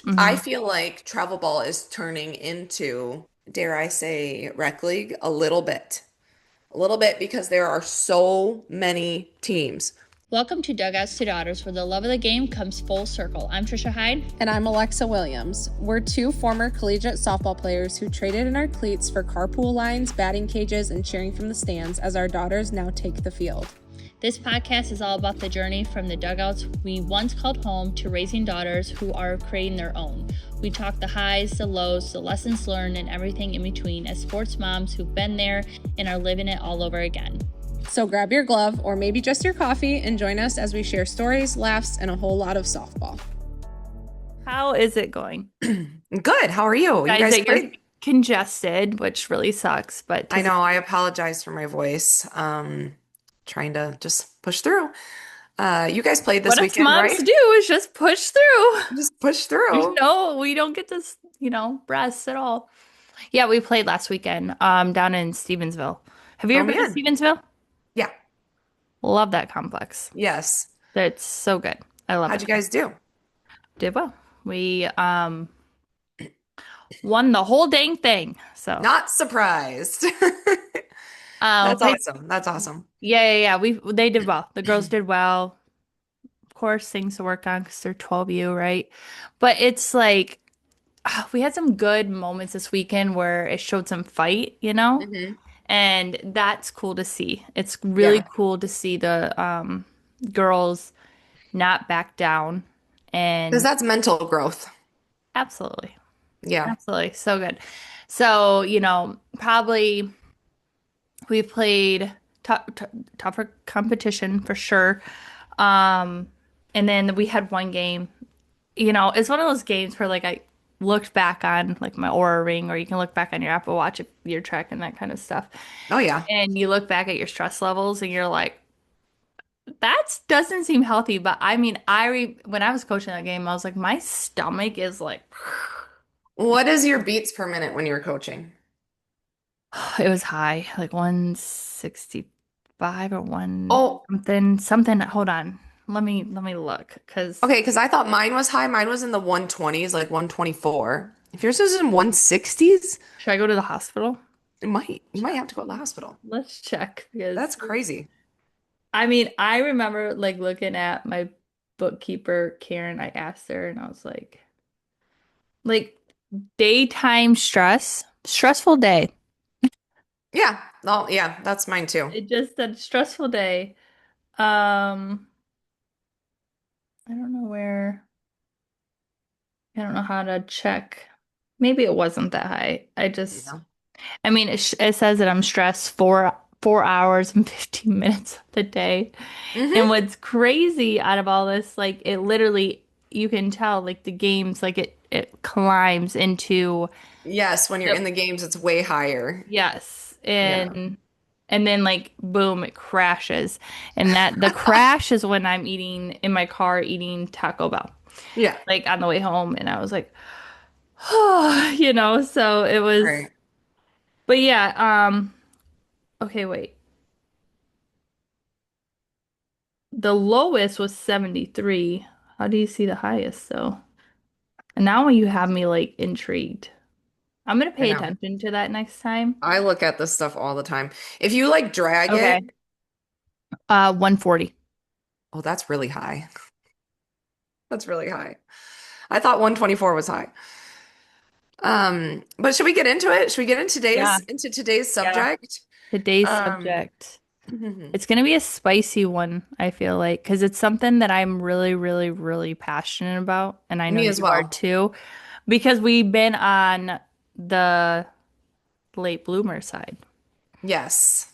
I Hmm. feel like travel ball is turning into, dare I say, rec league a little bit. A little bit because there are so many teams. Welcome to Dugouts to Daughters, where the love of the game comes full circle. I'm Trisha Hyde. And I'm Alexa Williams. We're two former collegiate softball players who traded in our cleats for carpool lines, batting cages, and cheering from the stands as our daughters now take the field. This podcast is all about the journey from the dugouts we once called home to raising daughters who are creating their own. We talk the highs, the lows, the lessons learned, and everything in between as sports moms who've been there and are living it all over again. So grab your glove or maybe just your coffee and join us as we share stories, laughs, and a whole lot of softball. How is it going? Good. How are you? You Guys, guys that you're played? congested, which really sucks, but I know. I apologize for my voice. Trying to just push through. You guys played this what us weekend, moms right? do is just push through. Just push There's through. no, we don't get this, rest at all. Yeah, we played last weekend, down in Stevensville. Have you Oh ever been to man. Stevensville? Yeah. Love that complex. Yes. It's so good. I love How'd it you there. guys do? Did well. We won the whole dang thing. So, Not surprised. That's played, awesome. That's awesome. yeah. They did well. The girls did well. Of course, things to work on because they're 12U, right? But it's like we had some good moments this weekend where it showed some fight, Hmm. and that's cool to see. It's really Yeah. cool to see the girls not back down. Because And that's mental growth. absolutely, Yeah. absolutely, so good. So, probably we played tougher competition for sure. Um, and then we had one game. It's one of those games where like I looked back on like my Aura ring, or you can look back on your Apple Watch if you're tracking that kind of stuff. Oh yeah. And you look back at your stress levels and you're like, that doesn't seem healthy. But I mean, when I was coaching that game, I was like, my stomach is like, What is your beats per minute when you're coaching? it was high, like 165 or one Oh, something. Hold on. Let me look because okay, because I thought mine was high. Mine was in the 120s, like 124. If yours is in 160s, should I go to the hospital? it might you might have to go to the hospital. Let's check because That's crazy. I mean, I remember like looking at my bookkeeper, Karen, I asked her and I was like daytime stress, stressful day. Yeah. Oh, yeah, that's mine too. It just said stressful day. Um, I don't know where, I don't know how to check. Maybe it wasn't that high. Yeah. I mean, it says that I'm stressed 4 hours and 15 minutes of the day. And Hmm. what's crazy out of all this, like it literally, you can tell like the games, like it climbs into Yes, when you're the in the games, it's way higher. yes, Yeah. and then like boom, it crashes, and that the crash is when I'm eating in my car eating Taco Bell, Yeah. like on the way home, and I was like, oh, so it was, Right. but yeah, okay, wait, the lowest was 73. How do you see the highest though? And now you have me like intrigued. I'm gonna I pay know. attention to that next time. I look at this stuff all the time. If you like drag it, Okay. 140. oh, that's really high. That's really high. I thought 124 was high. But should we get into it? Should we get Yeah, into today's yeah. subject? Today's Um, subject. It's gonna be a spicy one, I feel like, because it's something that I'm really, really, really passionate about, and I know me as you are well. too, because we've been on the late bloomer side. Yes.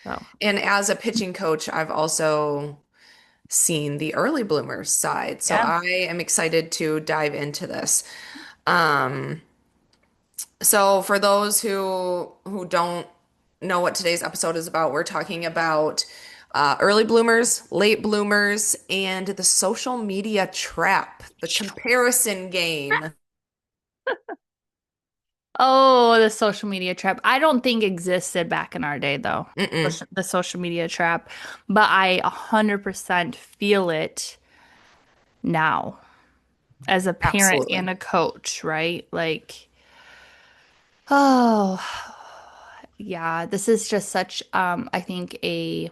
So, And as a pitching coach, I've also seen the early bloomers side. So yeah. I am excited to dive into this. Um, so for those who don't know what today's episode is about, we're talking about early bloomers, late bloomers, and the social media trap, the comparison game. Oh, the social media trap. I don't think existed back in our day, though. Mm-mm. The social media trap, but I 100% feel it now. as a parent and Absolutely. a coach, right? Like, oh, yeah, this is just such, I think a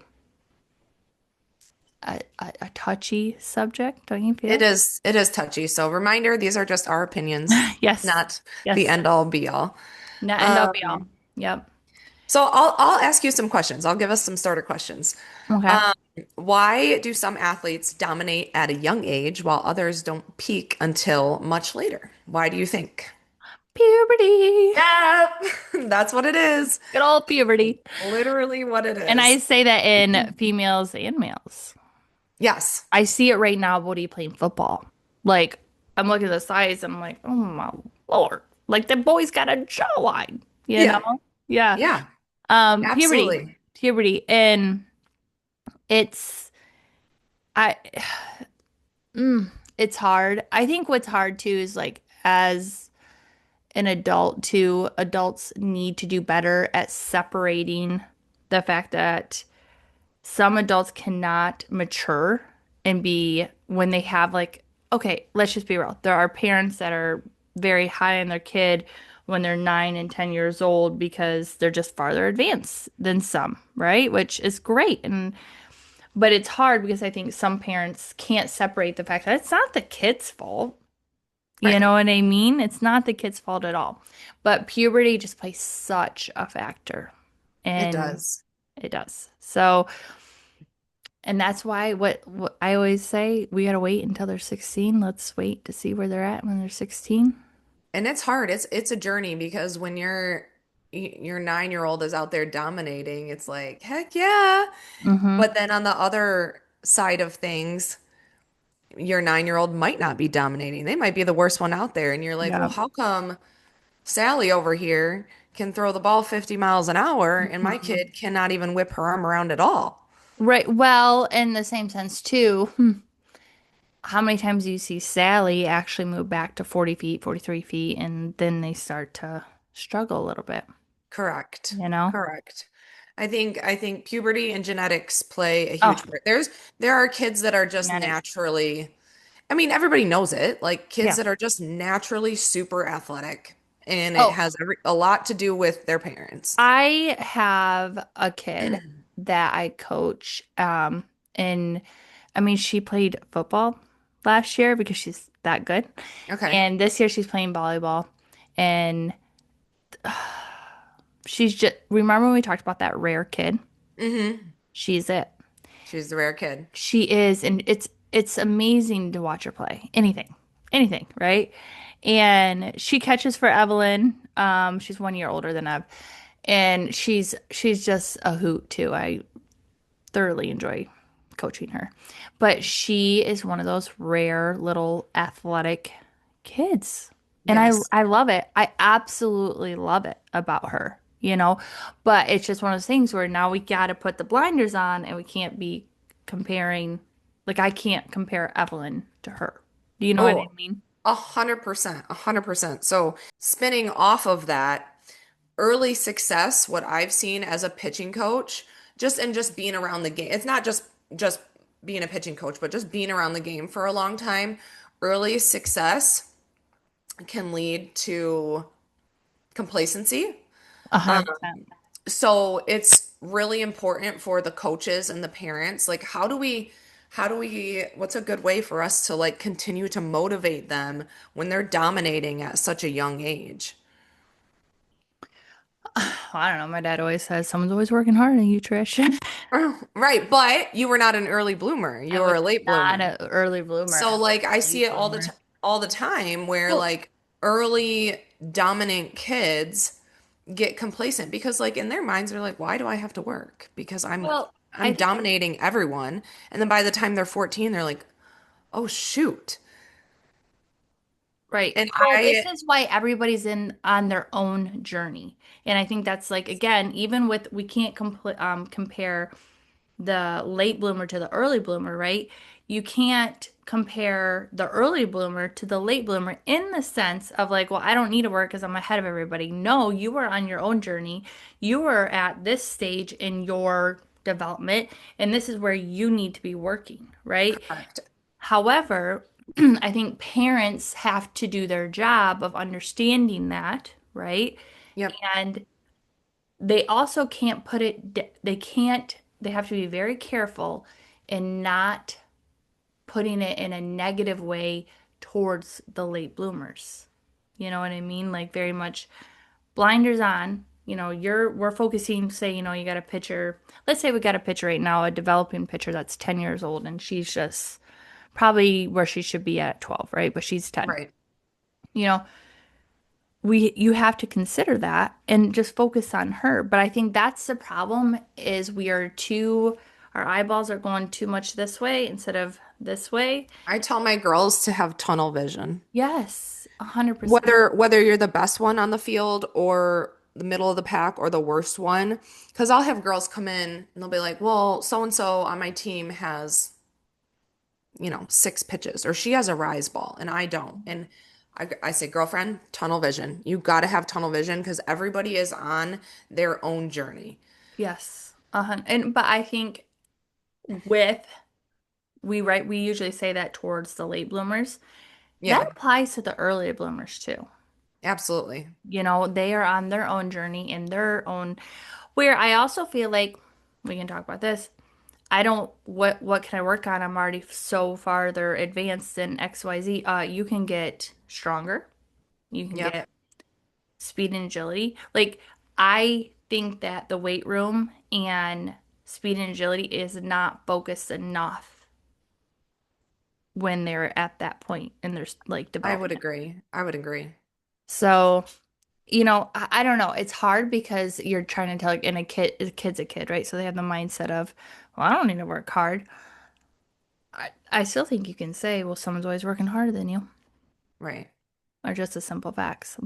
touchy subject, don't you feel? It is touchy. So reminder, these are just our opinions, Yes. not the Yes. end all be all. Not end all be all. Um, Yep. so I'll ask you some questions. I'll give us some starter questions. Okay. Um, why do some athletes dominate at a young age while others don't peak until much later? Why do you think? Puberty. Yeah, that's what it is. Good old puberty. Literally what it And I is. say that in females and males. Yes. I see it right now, Bodie playing football. Like, I'm looking at the size and I'm like, oh my Lord. Like the boy's got a jawline, you know? Yeah. Yeah. Yeah. Puberty. Absolutely. Puberty. And it's I it's hard. I think what's hard too is like as an adult too, adults need to do better at separating the fact that some adults cannot mature and be when they have like, okay, let's just be real. There are parents that are very high on their kid when they're 9 and 10 years old because they're just farther advanced than some, right? Which is great. And but it's hard because I think some parents can't separate the fact that it's not the kid's fault. You Right. know what I mean? It's not the kid's fault at all. But puberty just plays such a factor. It And does. it does. So, and that's why what I always say, we gotta wait until they're 16. Let's wait to see where they're at when they're 16. And it's hard. It's a journey because when your 9-year-old is out there dominating, it's like, heck yeah. Mm-hmm. But then on the other side of things, your 9-year-old might not be dominating. They might be the worst one out there. And you're like, well, Yeah. how come Sally over here can throw the ball 50 miles an hour and my Mhm. kid cannot even whip her arm around at all? Right. Well, in the same sense too, how many times do you see Sally actually move back to 40 feet, 43 feet, and then they start to struggle a little bit, Correct. you know? Correct. I think puberty and genetics play a Oh, huge part. There are kids that are just genetics. naturally, I mean, everybody knows it, like kids Yeah. that are just naturally super athletic, and it Oh, has a lot to do with their parents. I have a kid that I coach, and I mean, she played football last year because she's that good. Okay. And this year she's playing volleyball. And she's just, remember when we talked about that rare kid? Hmm. She's it. She's the rare kid. She is, and it's amazing to watch her play. Anything, right? And she catches for Evelyn. She's 1 year older than Ev, and she's just a hoot too. I thoroughly enjoy coaching her, but she is one of those rare little athletic kids, and Yes. I love it. I absolutely love it about her. But it's just one of those things where now we got to put the blinders on and we can't be comparing, like I can't compare Evelyn to her. Do you know what I Oh, mean? 100%, 100%. So spinning off of that, early success, what I've seen as a pitching coach, just being around the game. It's not just being a pitching coach, but just being around the game for a long time. Early success can lead to complacency. A Um, hundred percent. so it's really important for the coaches and the parents. Like, what's a good way for us to like continue to motivate them when they're dominating at such a young age? I don't know. My dad always says someone's always working hard on you, Trish. Right, but you were not an early bloomer. I You were was a late not bloomer. an early bloomer. I So was like I a see late it bloomer. all the time where Well, like early dominant kids get complacent because like in their minds they're like, why do I have to work? Because well, I I'm think dominating everyone. And then by the time they're 14, they're like, oh shoot. right. And Well, this I is why everybody's in on their own journey. And I think that's like again, even with we can't compare the late bloomer to the early bloomer, right? You can't compare the early bloomer to the late bloomer in the sense of like, well, I don't need to work because I'm ahead of everybody. No, you were on your own journey. You were at this stage in your development, and this is where you need to be working, right? correct. However, I think parents have to do their job of understanding that, right? Yep. And they also can't put it, they can't, they have to be very careful in not putting it in a negative way towards the late bloomers. You know what I mean? Like very much blinders on. We're focusing, say, you got a pitcher. Let's say we got a pitcher right now, a developing pitcher that's 10 years old, and she's just probably where she should be at 12, right? But she's 10. Right. You know, you have to consider that and just focus on her. But I think that's the problem is our eyeballs are going too much this way instead of this way. I tell my girls to have tunnel vision. Yes, 100%. Whether you're the best one on the field or the middle of the pack or the worst one, because I'll have girls come in and they'll be like, well, so and so on my team has, 6 pitches, or she has a rise ball and I don't. And I say, girlfriend, tunnel vision. You got to have tunnel vision because everybody is on their own journey. Yes. And but I think with we usually say that towards the late bloomers. That Yeah, applies to the early bloomers too. absolutely. They are on their own journey in their own where I also feel like we can talk about this. I don't what can I work on? I'm already so farther advanced in XYZ. You can get stronger. You can Yep. get speed and agility. Like I think that the weight room and speed and agility is not focused enough when they're at that point in their like I would development. agree. I would agree. So, I don't know. It's hard because you're trying to tell like, and a kid's a kid, right? So they have the mindset of, well, I don't need to work hard. I still think you can say, well, someone's always working harder than you, Right. or just the simple facts.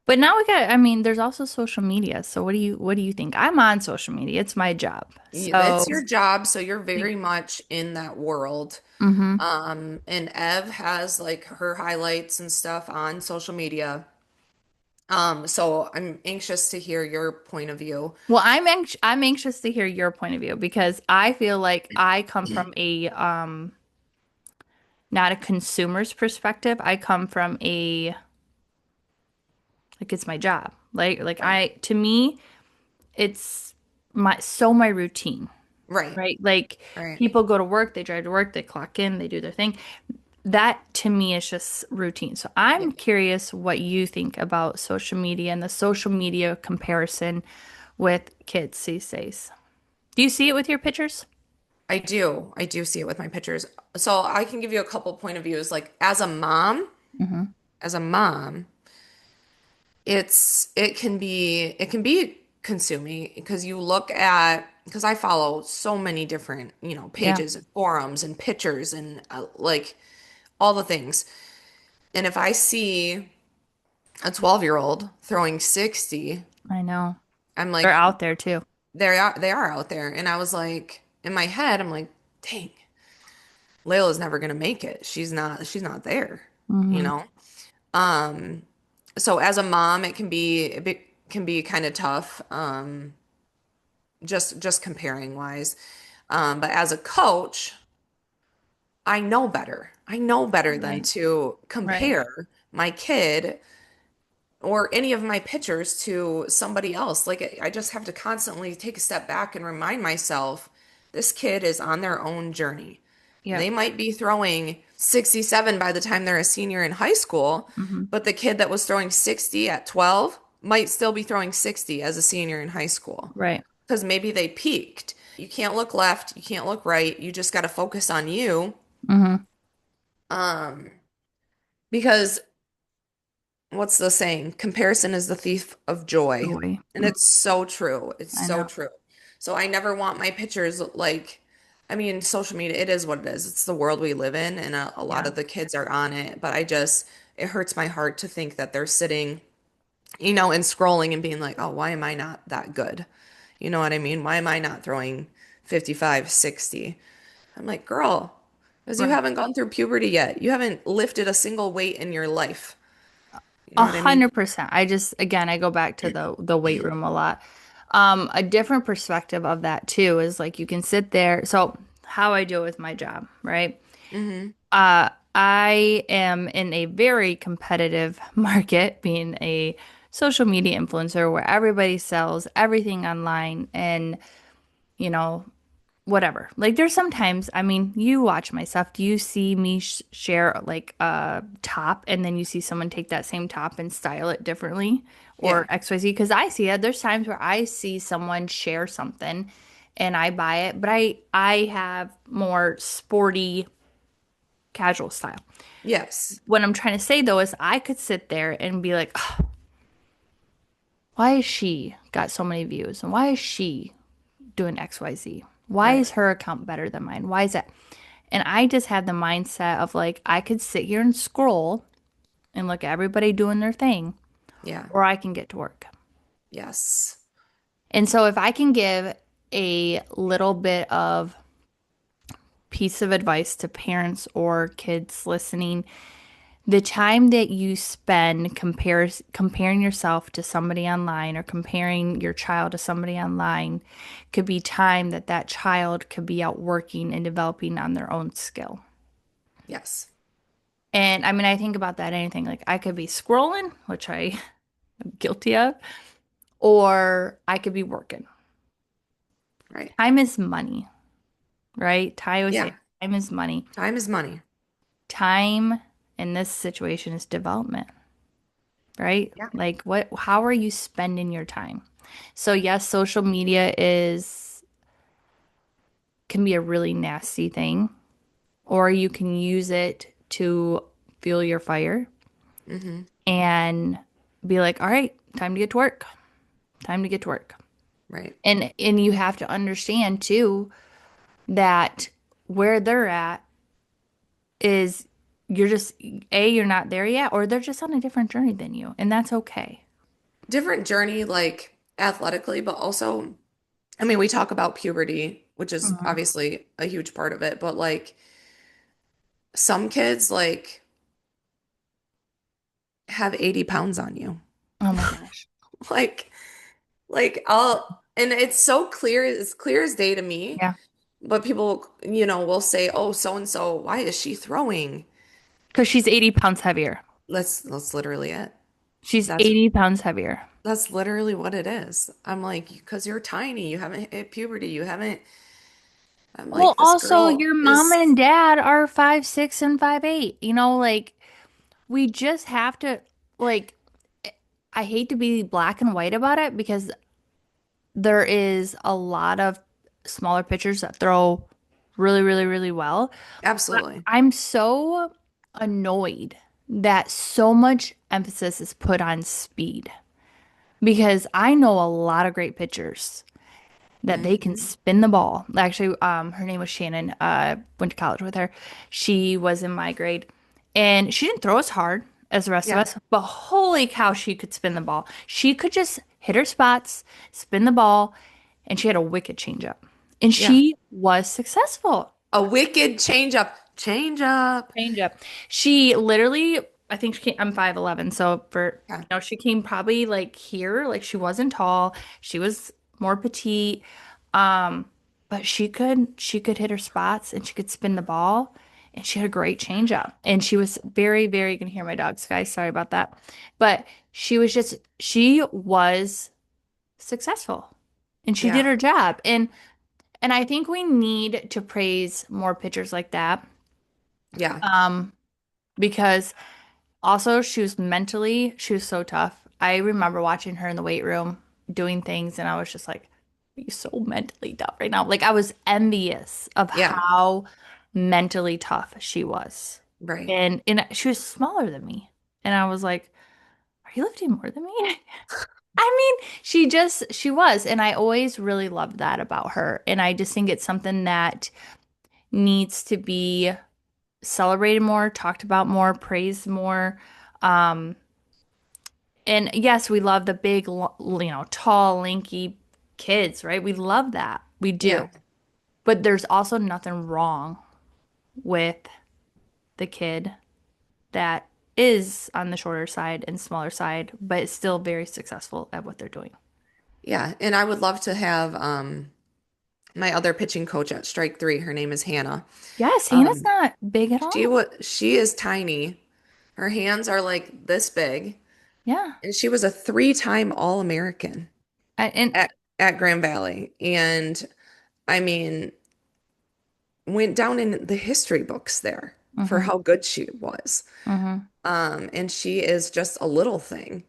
But now I mean, there's also social media. So what do you think? I'm on social media. It's my job. It's So, your job, so you're very much in that world. hmm And Ev has like her highlights and stuff on social media. So I'm anxious to hear your point of view. Well, I'm anxious to hear your point of view because I feel like I come from a not a consumer's perspective. I come from a like it's my job. Like Right. to me, it's my routine, Right. right? Like Right. people go to work, they drive to work, they clock in, they do their thing. That to me is just routine. So Yeah. I'm curious what you think about social media and the social media comparison with kids these days. Do you see it with your pictures? I do. I do see it with my pictures. So I can give you a couple point of views. Like Hmm as a mom, it can be consuming because you look at because I follow so many different, Yeah, pages and forums and pictures and like all the things. And if I see a 12-year-old throwing 60, I know. I'm They're like, out there too. they are out there. And I was like, in my head, I'm like, dang, Layla's never gonna make it. She's not there, you Hmm know? Um, so as a mom, it can be kind of tough, just comparing wise. But as a coach, I know better. I know better than Right, to right. compare my kid or any of my pictures to somebody else. Like I just have to constantly take a step back and remind myself this kid is on their own journey. They Yep. might be throwing 67 by the time they're a senior in high school, hmm but the kid that was throwing 60 at 12 might still be throwing 60 as a senior in high school Right. because maybe they peaked. You can't look left, you can't look right. You just got to focus on you. hmm Um, because what's the saying? Comparison is the thief of joy. Joy. And it's so true. It's I so know. true. So I never want my pictures like, I mean, social media, it is what it is. It's the world we live in, and a lot Yeah. of the kids are on it. But it hurts my heart to think that they're sitting, and scrolling and being like, oh, why am I not that good? You know what I mean? Why am I not throwing 55, 60? I'm like, girl, because you Right. haven't gone through puberty yet. You haven't lifted a single weight in your life. You know A what I mean? 100%. Again, I go back to the weight room a lot. A different perspective of that too is like you can sit there. So how I do it with my job, right? Mm-hmm. I am in a very competitive market, being a social media influencer where everybody sells everything online and, you know, whatever. Like there's sometimes, I mean, you watch my stuff. Do you see me share like a top and then you see someone take that same top and style it differently or Yeah. XYZ? Because I see it. There's times where I see someone share something and I buy it, but I have more sporty casual style. Yes. What I'm trying to say though is I could sit there and be like, "Ugh, why is she got so many views? And why is she doing XYZ? Why Right. is her account better than mine? Why is that?" And I just have the mindset of like, I could sit here and scroll and look at everybody doing their thing, Yeah. or I can get to work. Yes. And so if I can give a little bit of piece of advice to parents or kids listening, the time that you spend comparing yourself to somebody online or comparing your child to somebody online could be time that that child could be out working and developing on their own skill. Yes. And I mean, I think about that anything like I could be scrolling, which I am guilty of, or I could be working. Right. Time is money, right? I always say Yeah. time is money. Time is money. Time in this situation is development, right? Yeah. Like how are you spending your time? So yes, social media is can be a really nasty thing, or you can use it to fuel your fire Mm-hmm. and be like, all right, time to get to work. Time to get to work. Right. And you have to understand too that where they're at is you're just you're not there yet, or they're just on a different journey than you, and that's okay. Different journey, like athletically, but also, I mean, we talk about puberty, which is Mhm. obviously a huge part of it, but like some kids like have 80 pounds on you. Oh my gosh. Like, I'll, and it's so clear, it's clear as day to me, Yeah. but people, will say, oh, so and so, why is she throwing? Because she's 80 pounds heavier. That's literally it. She's That's 80 pounds heavier. that's literally what it is. I'm like, because you're tiny, you haven't hit puberty, you haven't. I'm Well, like, this also, girl your mom is and dad are 5'6" and 5'8". Like we just have to like I hate to be black and white about it because there is a lot of smaller pitchers that throw really, really, really well. But absolutely. I'm so annoyed that so much emphasis is put on speed because I know a lot of great pitchers that they can Hmm. spin the ball. Actually, her name was Shannon. Went to college with her. She was in my grade, and she didn't throw as hard as the rest of Yeah. us, but holy cow, she could spin the ball. She could just hit her spots, spin the ball, and she had a wicked changeup. And Yeah. she was successful. A wicked change up. Change up. Changeup. She literally, I think she came, I'm 5'11", so Yeah. she came probably like here, like she wasn't tall. She was more petite. Um, but she could hit her spots and she could spin the ball and she had a great changeup. And she was very, very, you can hear my dogs, guys. Sorry about that. But she was successful and she did Yeah. her job. And I think we need to praise more pitchers like that. Yeah. Um, because also she was so tough. I remember watching her in the weight room doing things and I was just like, are you so mentally tough right now? Like I was envious of Yeah. how mentally tough she was. Right. And she was smaller than me. And I was like, are you lifting more than me? I mean, she was. And I always really loved that about her. And I just think it's something that needs to be celebrated more, talked about more, praised more. Um, and yes, we love the big, tall, lanky kids, right? We love that. We do. Yeah. But there's also nothing wrong with the kid that is on the shorter side and smaller side, but is still very successful at what they're doing. Yeah. And I would love to my other pitching coach at Strike Three. Her name is Hannah. Yes, Hannah's Um, not big at all. she is tiny. Her hands are like this big, Yeah. and she was a three-time All-American And at Grand Valley. And I mean, went down in the history books there for hmm how good she was. hmm And she is just a little thing.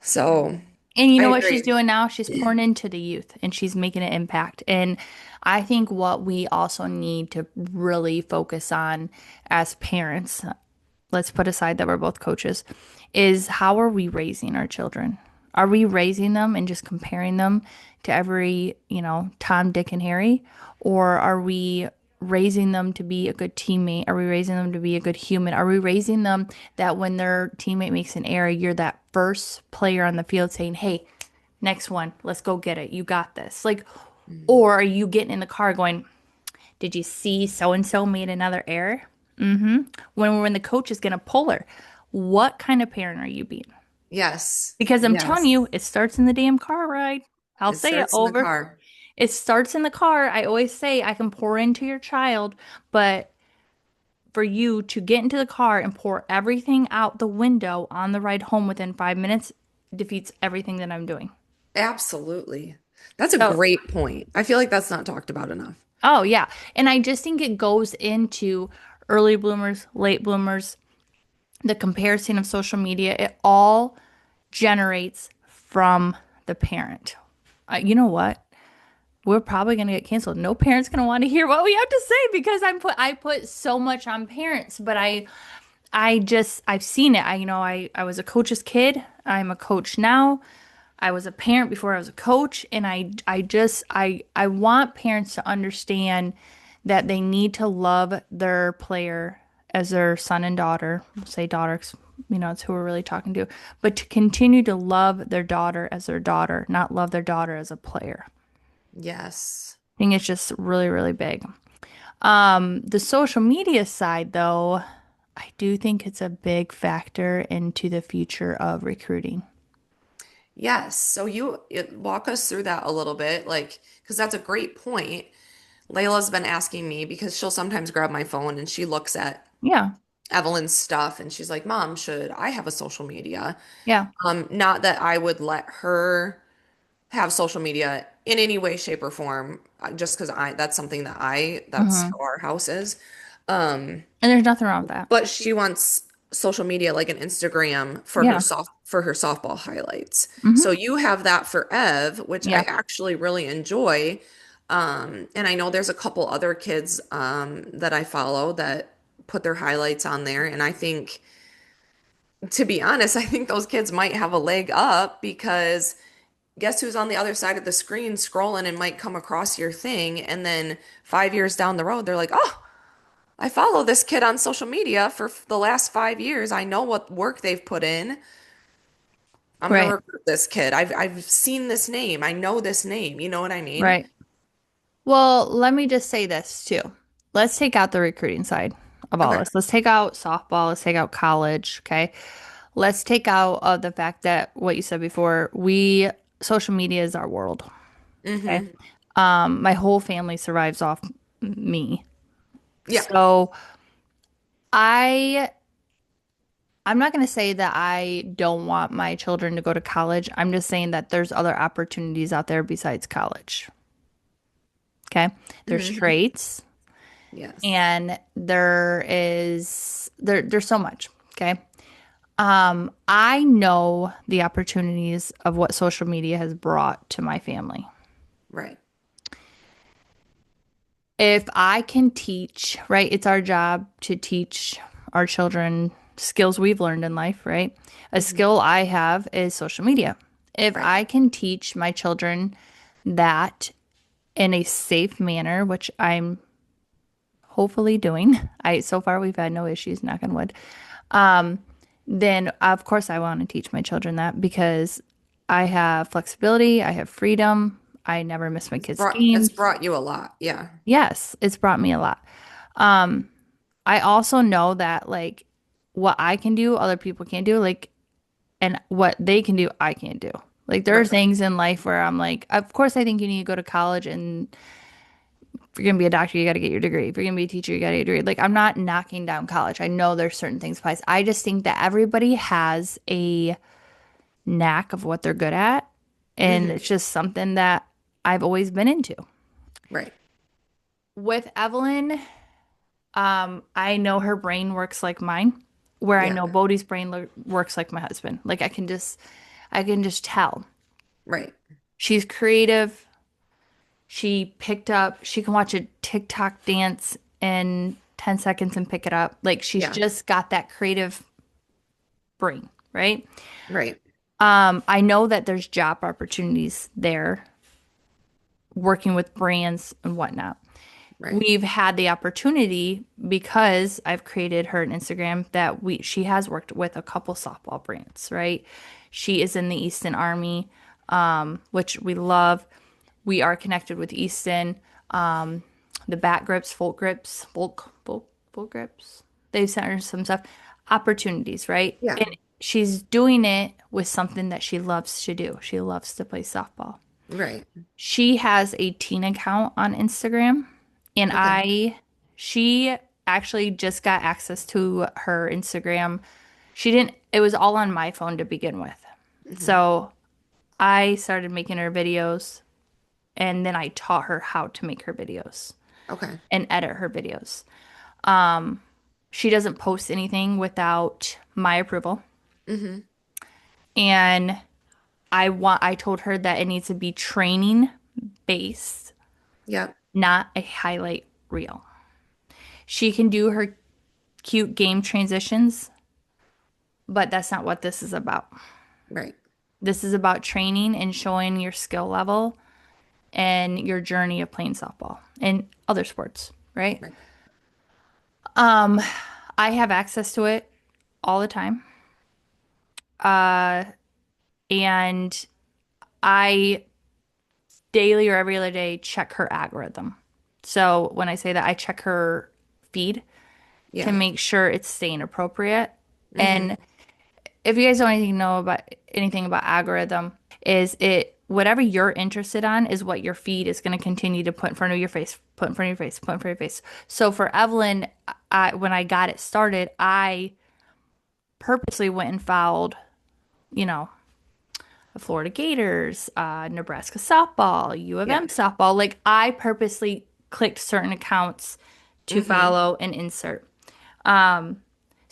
So And you I know what she's agree. doing now? She's pouring into the youth and she's making an impact. And I think what we also need to really focus on as parents, let's put aside that we're both coaches, is how are we raising our children? Are we raising them and just comparing them to every, Tom, Dick, and Harry? Or are we raising them to be a good teammate? Are we raising them to be a good human? Are we raising them that when their teammate makes an error, you're that first player on the field saying, hey, next one, let's go get it. You got this. Like, Mhm. or are you getting in the car going, did you see so and so made another error? When the coach is going to pull her, what kind of parent are you being? Yes. Because I'm telling Yes. you, it starts in the damn car ride. I'll It say it starts in the over. car. It starts in the car. I always say I can pour into your child, but for you to get into the car and pour everything out the window on the ride home within 5 minutes defeats everything that I'm doing. Absolutely. That's a So, great point. I feel like that's not talked about enough. oh yeah. And I just think it goes into early bloomers, late bloomers, the comparison of social media. It all generates from the parent. You know what? We're probably going to get canceled. No parent's going to want to hear what we have to say because I put so much on parents, but I've seen it. I was a coach's kid. I'm a coach now. I was a parent before I was a coach, and I want parents to understand that they need to love their player as their son and daughter. We'll say daughter, 'cause, it's who we're really talking to, but to continue to love their daughter as their daughter, not love their daughter as a player. Yes. I think it's just really, really big. The social media side, though, I do think it's a big factor into the future of recruiting. Yes. So walk us through that a little bit, like, because that's a great point. Layla's been asking me because she'll sometimes grab my phone and she looks at Yeah, Evelyn's stuff and she's like, Mom, should I have a social media? yeah. Not that I would let her have social media in any way, shape, or form, just because that's something that's hmm how our house is. Um, And there's nothing wrong with that. but she wants social media like an Instagram for Yeah. her softball highlights. So hmm you have that for Ev, which I Yeah. actually really enjoy. And I know there's a couple other kids that I follow that put their highlights on there, and I think, to be honest, I think those kids might have a leg up because guess who's on the other side of the screen scrolling and might come across your thing, and then 5 years down the road they're like, oh, I follow this kid on social media for the last 5 years. I know what work they've put in. I'm gonna Right. recruit this kid. I've seen this name. I know this name. You know what I mean? Right. Well, let me just say this too. Let's take out the recruiting side of all Okay. this. Let's take out softball. Let's take out college. Okay. Let's take out the fact that what you said before, social media is our world. Okay. Mm-hmm. My whole family survives off me. Yeah. So I I'm not going to say that I don't want my children to go to college. I'm just saying that there's other opportunities out there besides college. Okay. There's Mm-hmm. trades Yes. and there's so much. Okay. I know the opportunities of what social media has brought to my family. Right. If I can teach, right? It's our job to teach our children skills we've learned in life, right? A Mm-hmm. skill I have is social media. If Right. I can teach my children that in a safe manner, which I'm hopefully doing, I so far we've had no issues, knock on wood. Then of course I want to teach my children that because I have flexibility, I have freedom, I never miss my kids' It's games. brought you a lot. Yeah. Yes, it's brought me a lot. I also know that like what I can do, other people can't do, like, and what they can do, I can't do. Like there are Right. things in life where I'm like, of course I think you need to go to college and if you're gonna be a doctor, you got to get your degree. If you're gonna be a teacher, you got to get a degree. Like I'm not knocking down college. I know there's certain things applies. I just think that everybody has a knack of what they're good at, and Hmm. it's just something that I've always been into. Right. With Evelyn, I know her brain works like mine, where I Yeah. know Bodhi's brain works like my husband. Like I can just tell. Right. She's creative. She can watch a TikTok dance in 10 seconds and pick it up. Like she's Yeah. just got that creative brain, right? Right. I know that there's job opportunities there working with brands and whatnot. Right. We've had the opportunity because I've created her an Instagram that she has worked with a couple softball brands, right? She is in the Easton Army, which we love. We are connected with Easton. The bat grips, folk grips. They've sent her some stuff, opportunities, right? Yeah. And she's doing it with something that she loves to do. She loves to play softball. Right. She has a teen account on Instagram, and Okay. she actually just got access to her Instagram. She didn't, it was all on my phone to begin with. Hmm. So I started making her videos, and then I taught her how to make her videos Okay. and edit her videos. She doesn't post anything without my approval. Hmm. And I told her that it needs to be training based, Yep. not a highlight reel. She can do her cute game transitions, but that's not what this is about. Right. This is about training and showing your skill level and your journey of playing softball and other sports, right? Right. I have access to it all the time. And I daily or every other day check her algorithm. So when I say that, I check her feed to Yeah. make sure it's staying appropriate. Hmm. And if you guys don't anything about algorithm, is it whatever you're interested on is what your feed is going to continue to put in front of your face, put in front of your face, put in front of your face. So for Evelyn, when I got it started, I purposely went and followed, you know, the Florida Gators, Nebraska softball, U of Yeah. M softball. Like I purposely clicked certain accounts to Hmm. follow and insert.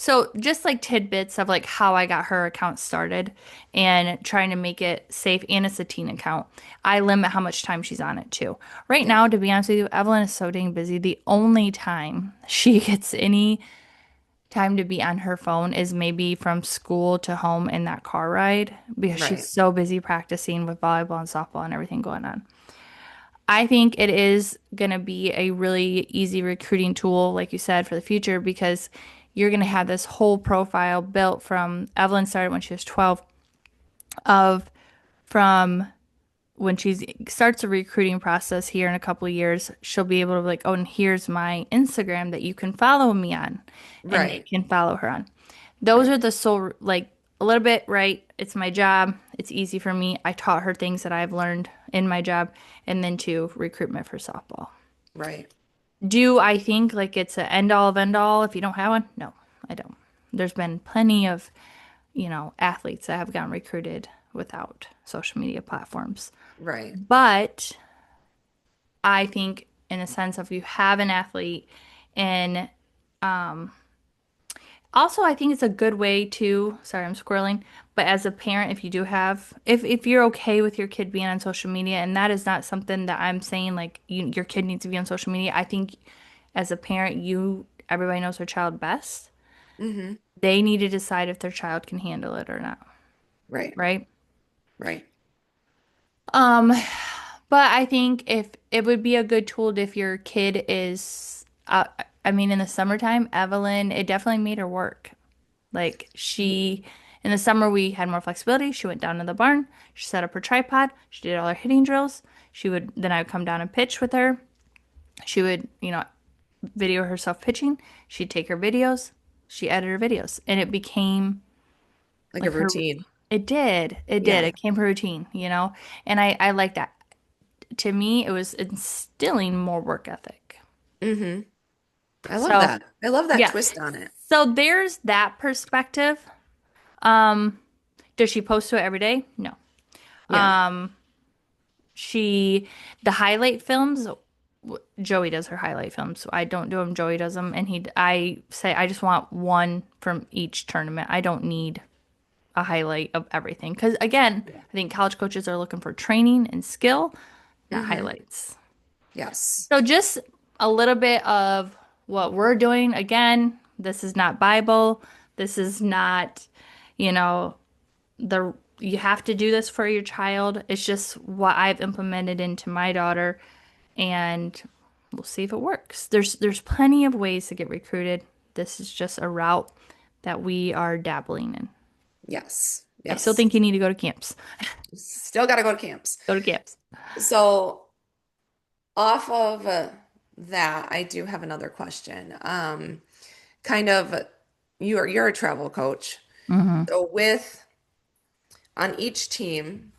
So just like tidbits of like how I got her account started and trying to make it safe, and it's a teen account. I limit how much time she's on it too. Right Yeah. now, to be honest with you, Evelyn is so dang busy. The only time she gets any time to be on her phone is maybe from school to home in that car ride because she's Right. so busy practicing with volleyball and softball and everything going on. I think it is going to be a really easy recruiting tool, like you said, for the future because you're going to have this whole profile built from Evelyn started when she was 12 of from when she starts a recruiting process here in a couple of years, she'll be able to be like, oh, and here's my Instagram that you can follow me on, and they Right. can follow her on. Those Right. are the sole like a little bit right. It's my job. It's easy for me. I taught her things that I've learned in my job, and then to recruitment for softball. Right. Do I think like it's an end all of end all if you don't have one? No, I don't. There's been plenty of, athletes that have gotten recruited without social media platforms. Right. But I think, in a sense, if you have an athlete, and also I think it's a good way to, sorry, I'm squirreling, but as a parent, if you do have, if you're okay with your kid being on social media, and that is not something that I'm saying like your kid needs to be on social media, I think as a parent, everybody knows their child best. Hmm. They need to decide if their child can handle it or not, Right. right? Right. Um, But I think if it would be a good tool if your kid is, I mean, in the summertime, Evelyn, it definitely made her work. Like in the summer, we had more flexibility. She went down to the barn. She set up her tripod. She did all her hitting drills. Then I would come down and pitch with her. She would, video herself pitching. She'd take her videos. She edited her videos. And it became Like a like her, routine. It did. It did. Yeah. It came routine, you know? And I like that. To me, it was instilling more work ethic. Mm-hmm. I love So, that. I love that yeah. twist on it. So there's that perspective. Um, does she post to it every day? No. Yeah. She, the highlight films, Joey does her highlight films. So I don't do them. Joey does them. And I say, I just want one from each tournament. I don't need a highlight of everything. Because again, I think college coaches are looking for training and skill, not Mm-hmm. highlights. Yes. So just a little bit of what we're doing. Again, this is not Bible. This is not, you know, the you have to do this for your child. It's just what I've implemented into my daughter, and we'll see if it works. There's plenty of ways to get recruited. This is just a route that we are dabbling in. Yes. I still Yes. think you need to go to camps. Still got to go to camps. Go to camps. So off of that, I do have another question. Kind of, you're a travel coach. Hmm. So with on each team,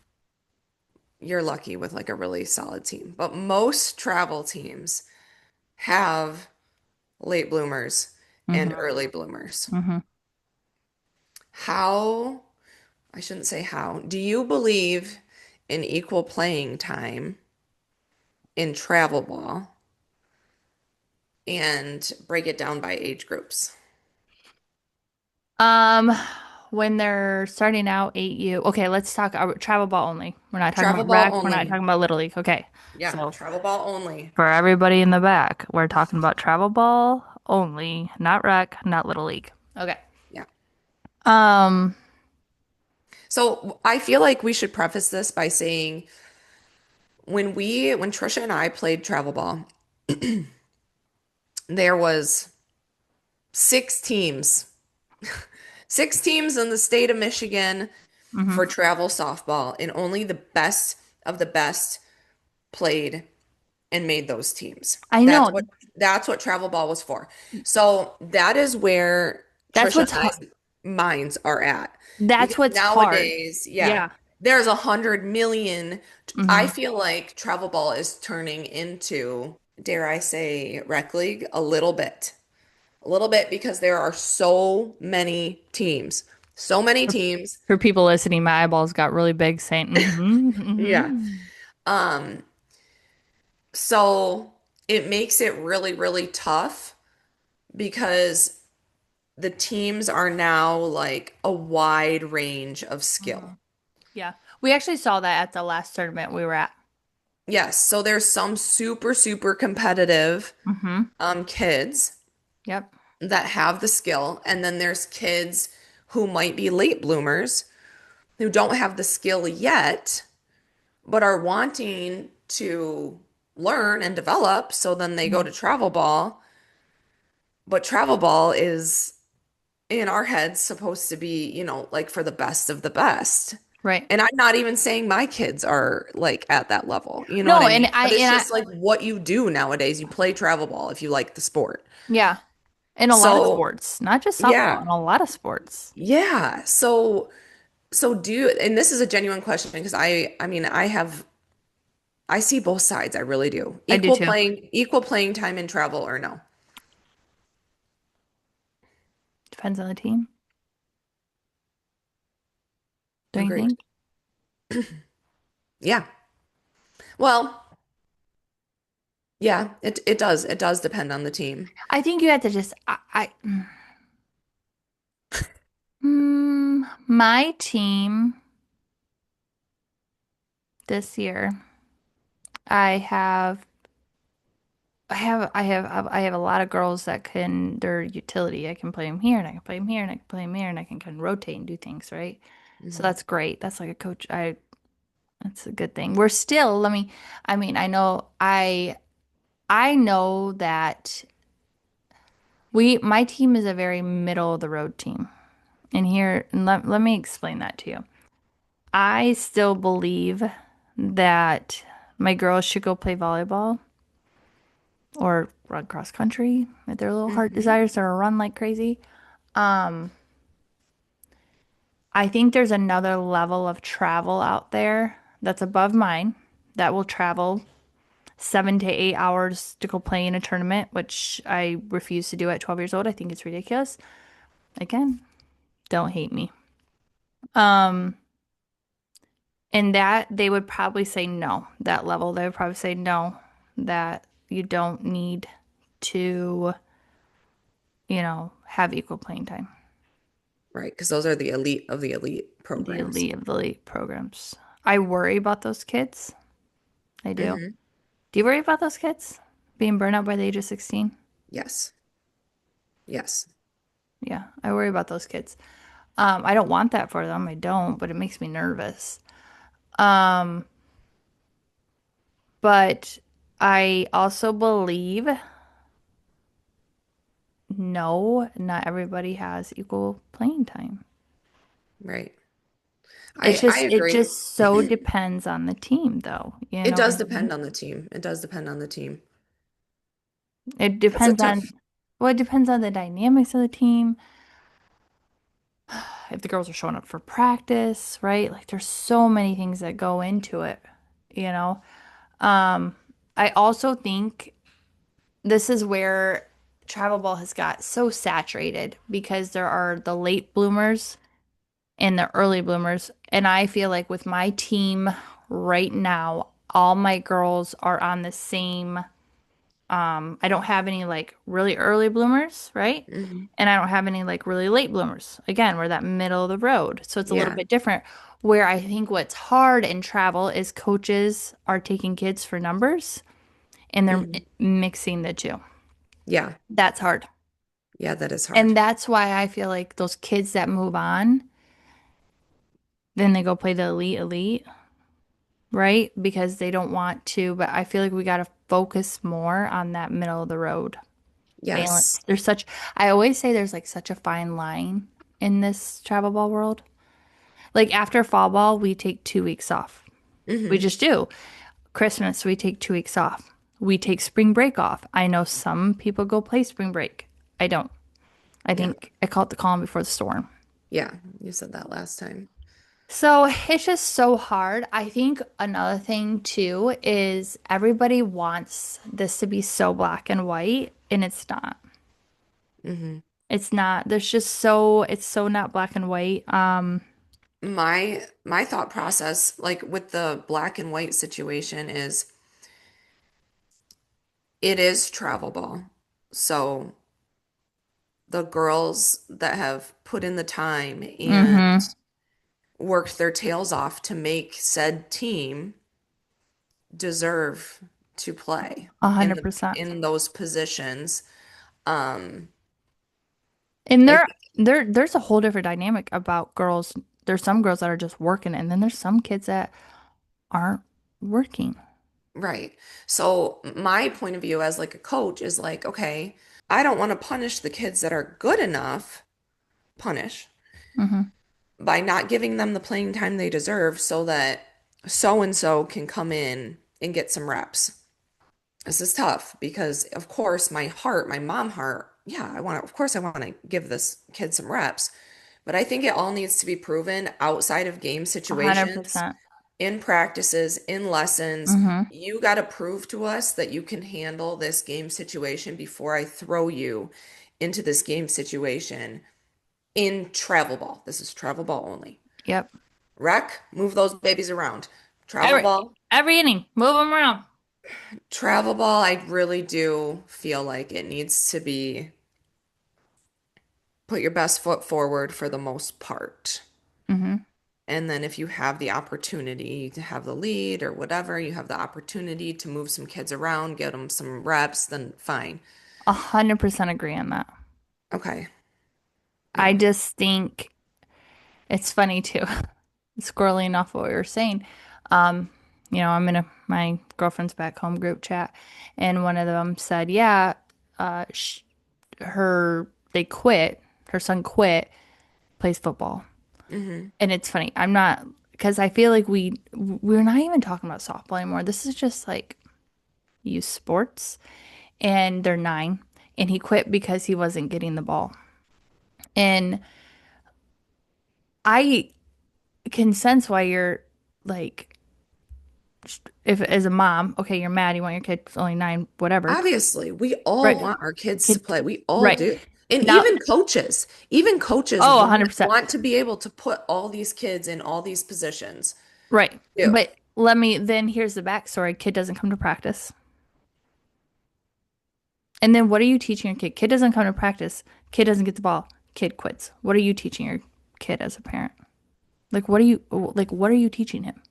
you're lucky with like a really solid team. But most travel teams have late bloomers and Hmm. early bloomers. Hmm. How, I shouldn't say how, do you believe in equal playing time in travel ball and break it down by age groups? Um, when they're starting out, 8U. Okay, let's talk travel ball only. We're not talking Travel about ball rec. We're not only. talking about Little League. Okay. Yeah, So travel ball only. for everybody in the back, we're talking about travel ball only, not rec, not Little League. Okay. Yeah. Um, So I feel like we should preface this by saying when Trisha and I played travel ball, there was six teams, six teams in the state of Michigan mhm. for travel softball, and only the best of the best played and made those teams. I That's know what travel ball was for. So that is where that's Trisha what's and hard. I's minds are at. That's Because what's hard. nowadays, yeah, Yeah. there's 100 million. I Hmm. feel like travel ball is turning into, dare I say, rec league a little bit. A little bit because there are so many teams. So many teams. For people listening, my eyeballs got really big saying, mm-hmm, Yeah. mm-hmm. Um, so it makes it really, really tough because the teams are now like a wide range of skill. Yeah. We actually saw that at the last tournament we were at. Yes, so there's some super, super competitive Hmm. kids Yep. that have the skill, and then there's kids who might be late bloomers who don't have the skill yet, but are wanting to learn and develop, so then they go Mhm. to travel ball. But travel ball is in our heads supposed to be, like for the best of the best. Right. And I'm not even saying my kids are like at that level. You know what No, I and mean? I But it's and I just like what you do nowadays. You play travel ball if you like the sport. yeah. In a lot of So, sports, not just softball, yeah. in a lot of sports. Yeah. So and this is a genuine question because I mean, I see both sides. I really do. I do too. Equal playing time in travel or no? Depends on the team, don't you Agreed. think? Yeah. Well, yeah, it does. It does depend on the team. I think you have to just my team this year, I have I have a lot of girls that can they're utility. I can play them here and I can play them here and I can play them here and I can kind of rotate and do things, right? So Mhm. that's great. That's like a coach. I That's a good thing. We're still, let me I mean, I know that my team is a very middle of the road team. And here, let me explain that to you. I still believe that my girls should go play volleyball or run cross country if their little heart Mhm. desires to run like crazy. Um, I think there's another level of travel out there that's above mine that will travel 7 to 8 hours to go play in a tournament, which I refuse to do at 12 years old. I think it's ridiculous. Again, don't hate me. Um, and that they would probably say no, that level. They would probably say no, that you don't need to, have equal playing time. Right, because those are the elite of the elite The programs. elite of the elite programs. I worry about those kids. I do. Hmm. Do you worry about those kids being burned out by the age of 16? Yes. Yes. Yeah, I worry about those kids. I don't want that for them. I don't, but it makes me nervous. Um, but I also believe no, not everybody has equal playing time. Right. I It agree. just so depends on the team though. You It know what does I mean? depend on the team. It does depend on the team. It That's a depends tough. on Well, it depends on the dynamics of the team. If the girls are showing up for practice, right? Like there's so many things that go into it, you know? Um, I also think this is where travel ball has got so saturated because there are the late bloomers and the early bloomers. And I feel like with my team right now, all my girls are on the same. I don't have any like really early bloomers, right? Hmm. And I don't have any like really late bloomers. Again, we're that middle of the road. So it's a little Yeah. bit different. Where I think what's hard in travel is coaches are taking kids for numbers and they're Hmm. mixing the two. Yeah. That's hard. Yeah, that is And hard. that's why I feel like those kids that move on, then they go play the elite, right? Because they don't want to. But I feel like we got to focus more on that middle of the road balance. Yes. I always say there's like such a fine line in this travel ball world. Like after fall ball, we take 2 weeks off. We Hmm. just do. Christmas, we take 2 weeks off. We take spring break off. I know some people go play spring break. I don't. I Yeah. think I call it the calm before the storm. Yeah. You said that last time. So it's just so hard. I think another thing too is everybody wants this to be so black and white, and it's not. Hmm. It's not. It's so not black and white. My thought process, like with the black and white situation, is it is travel ball. So the girls that have put in the time and Mm-hmm. worked their tails off to make said team deserve to play A in hundred the percent. in those positions. Um, And I there's a whole different dynamic about girls. There's some girls that are just working, and then there's some kids that aren't working. Right. So my point of view as like a coach is like, okay, I don't want to punish the kids that are good enough, punish Mm-hmm. by not giving them the playing time they deserve so that so and so can come in and get some reps. This is tough because of course my heart, my mom heart, yeah, of course I want to give this kid some reps, but I think it all needs to be proven outside of game A hundred situations, percent. in practices, in lessons. Mm-hmm. You got to prove to us that you can handle this game situation before I throw you into this game situation in travel ball. This is travel ball only. Yep. Rec, move those babies around. Travel Every ball, every inning, move them around. travel ball, I really do feel like it needs to be put your best foot forward for the most part. Mm-hmm. And then if you have the opportunity to have the lead or whatever, you have the opportunity to move some kids around, get them some reps, then fine. 100% agree on that. Okay. I Yeah. just think it's funny too. Scrolling off what we were saying. Um, I'm in my girlfriend's back home group chat, and one of them said, "Yeah, sh they quit. Her son quit, plays football." Hmm. And it's funny. I'm not because I feel like we're not even talking about softball anymore. This is just like youth sports, and they're 9, and he quit because he wasn't getting the ball. And I can sense why you're like, if as a mom, okay, you're mad, you want your kid, it's only 9, whatever. Obviously, we all Right. want our kids to Kid, play. We all right. do. And Now, even coaches oh, want, 100%. want to be able to put all these kids in all these positions. Right. Too. But then here's the backstory. Kid doesn't come to practice. And then what are you teaching your kid? Kid doesn't come to practice. Kid doesn't get the ball. Kid quits. What are you teaching your kid as a parent? What are you teaching him?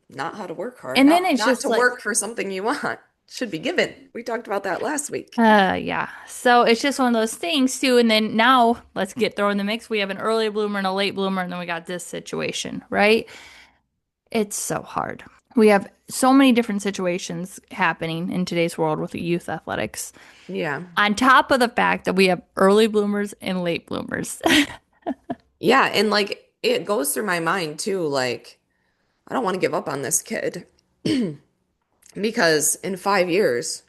Not how to work hard. And then Not it's not just to like, work for something you want. Should be given. We talked about that last week. yeah. So it's just one of those things too. And then now let's get thrown in the mix. We have an early bloomer and a late bloomer, and then we got this situation, right? It's so hard. We have so many different situations happening in today's world with youth athletics. Yeah. On top of the fact that we have early bloomers and late bloomers. Yeah, and like it goes through my mind too, like I don't want to give up on this kid because in 5 years,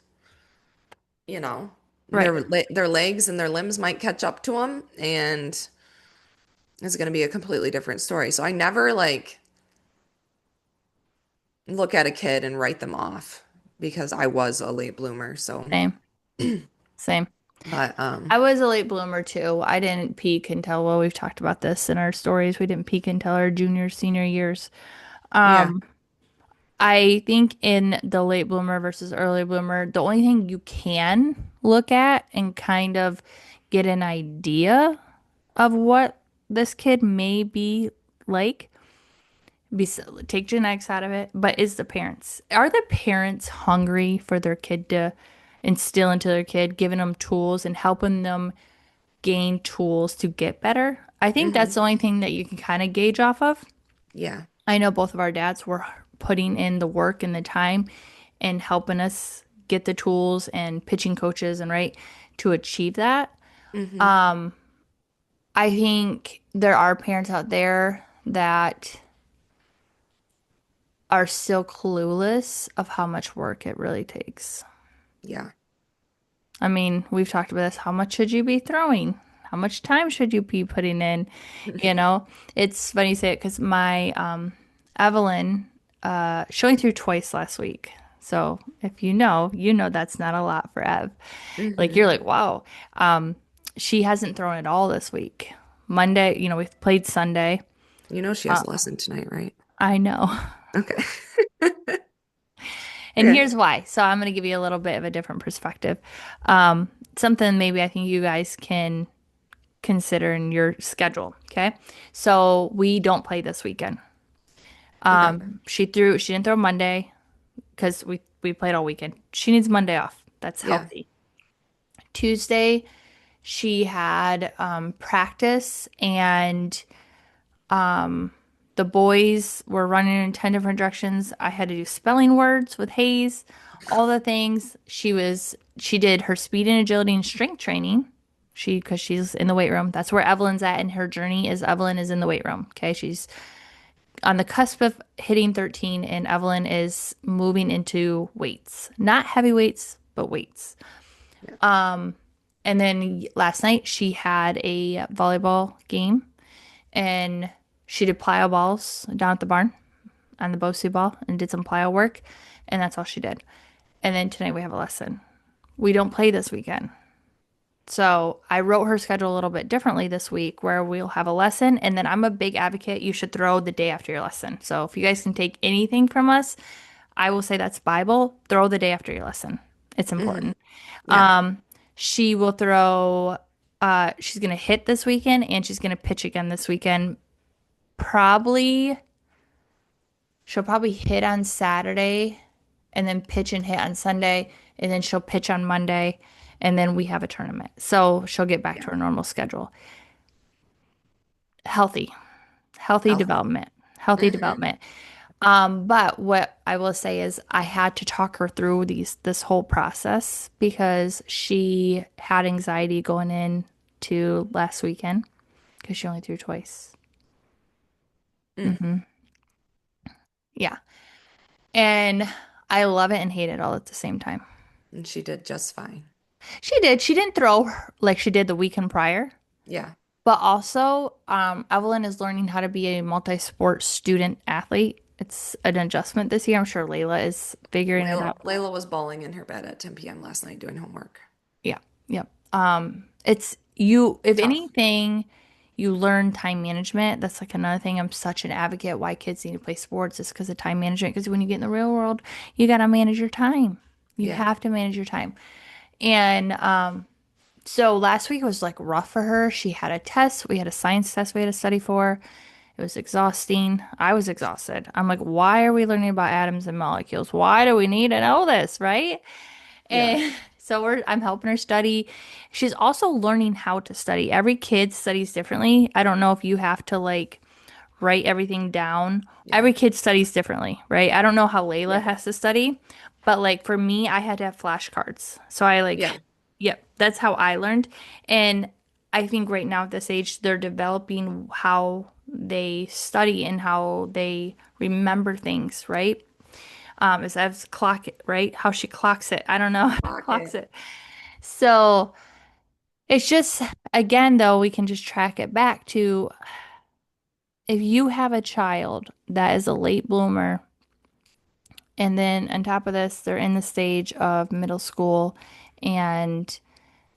you know, Right. their legs and their limbs might catch up to them, and it's going to be a completely different story. So I never like look at a kid and write them off because I was a late bloomer. So, Same. Same. but I was a late bloomer too. I didn't peak until, well, we've talked about this in our stories. We didn't peak until our junior, senior years. yeah. Um, I think in the late bloomer versus early bloomer, the only thing you can look at and kind of get an idea of what this kid may be like, take genetics out of it, but is the parents. Are the parents hungry for their kid to instill into their kid, giving them tools and helping them gain tools to get better? I think that's Hmm. the only thing that you can kind of gauge off of. Yeah. I know both of our dads were putting in the work and the time and helping us get the tools and pitching coaches and right to achieve that. Hmm. I think there are parents out there that are still clueless of how much work it really takes. Yeah. I mean, we've talked about this. How much should you be throwing? How much time should you be putting in? You know, it's funny you say it because my Evelyn showing through twice last week. So if you know that's not a lot for Ev. Like Hmm. you're like, wow. She hasn't thrown at all this week. Monday, we've played Sunday. You know she has Uh, a lesson tonight, right? I know. Okay. And Okay. here's why. So I'm going to give you a little bit of a different perspective. Something maybe I think you guys can consider in your schedule. Okay. So we don't play this weekend. Okay. She didn't throw Monday because we played all weekend. She needs Monday off. That's Yeah. healthy. Tuesday, she had practice and the boys were running in 10 different directions. I had to do spelling words with Hayes, all the things. She did her speed and agility and strength training. Because she's in the weight room. That's where Evelyn's at in her journey is Evelyn is in the weight room. Okay. She's on the cusp of hitting 13 and Evelyn is moving into weights. Not heavy weights, but weights. Yeah. And then last night she had a volleyball game and she did plyo balls down at the barn on the Bosey ball and did some plyo work, and that's all she did. And then tonight we have a lesson. We don't play this weekend. So I wrote her schedule a little bit differently this week where we'll have a lesson and then I'm a big advocate. You should throw the day after your lesson. So if you guys can take anything from us, I will say that's Bible. Throw the day after your lesson. It's Hmm. important. Yeah. She will throw, she's going to hit this weekend and she's going to pitch again this weekend. Probably She'll probably hit on Saturday and then pitch and hit on Sunday, and then she'll pitch on Monday, and then we have a tournament. So she'll get back Yeah. to her normal schedule. Healthy, healthy Healthy. development, healthy Hmm. development. But what I will say is I had to talk her through this whole process because she had anxiety going in to last weekend because she only threw twice. Mm. Yeah. And I love it and hate it all at the same time. And she did just fine. She did. She didn't throw like she did the weekend prior, Yeah. But also, Evelyn is learning how to be a multi-sport student athlete. It's an adjustment this year. I'm sure Layla is figuring it out. Layla was bawling in her bed at 10 p.m. last night doing homework. Yeah, yeah. It's you, if Tough. anything, you learn time management. That's like another thing. I'm such an advocate why kids need to play sports is because of time management. Because when you get in the real world, you got to manage your time. You Yeah. have to manage your time. And so last week was like rough for her. She had a test. We had a science test we had to study for. It was exhausting. I was exhausted. I'm like, why are we learning about atoms and molecules? Why do we need to know this, right? Yeah. And so I'm helping her study. She's also learning how to study. Every kid studies differently. I don't know if you have to like write everything down. Yeah. Every kid studies differently, right? I don't know how Layla Yeah. has to study, but like for me, I had to have flashcards. So I like, Yeah. yep, that's how I learned. And I think right now at this age, they're developing how they study and how they remember things, right? Is that's clock it, right? How she clocks it. I don't know how she clocks Pocket. it. So it's just, again, though, we can just track it back to if you have a child that is a late bloomer, and then on top of this, they're in the stage of middle school and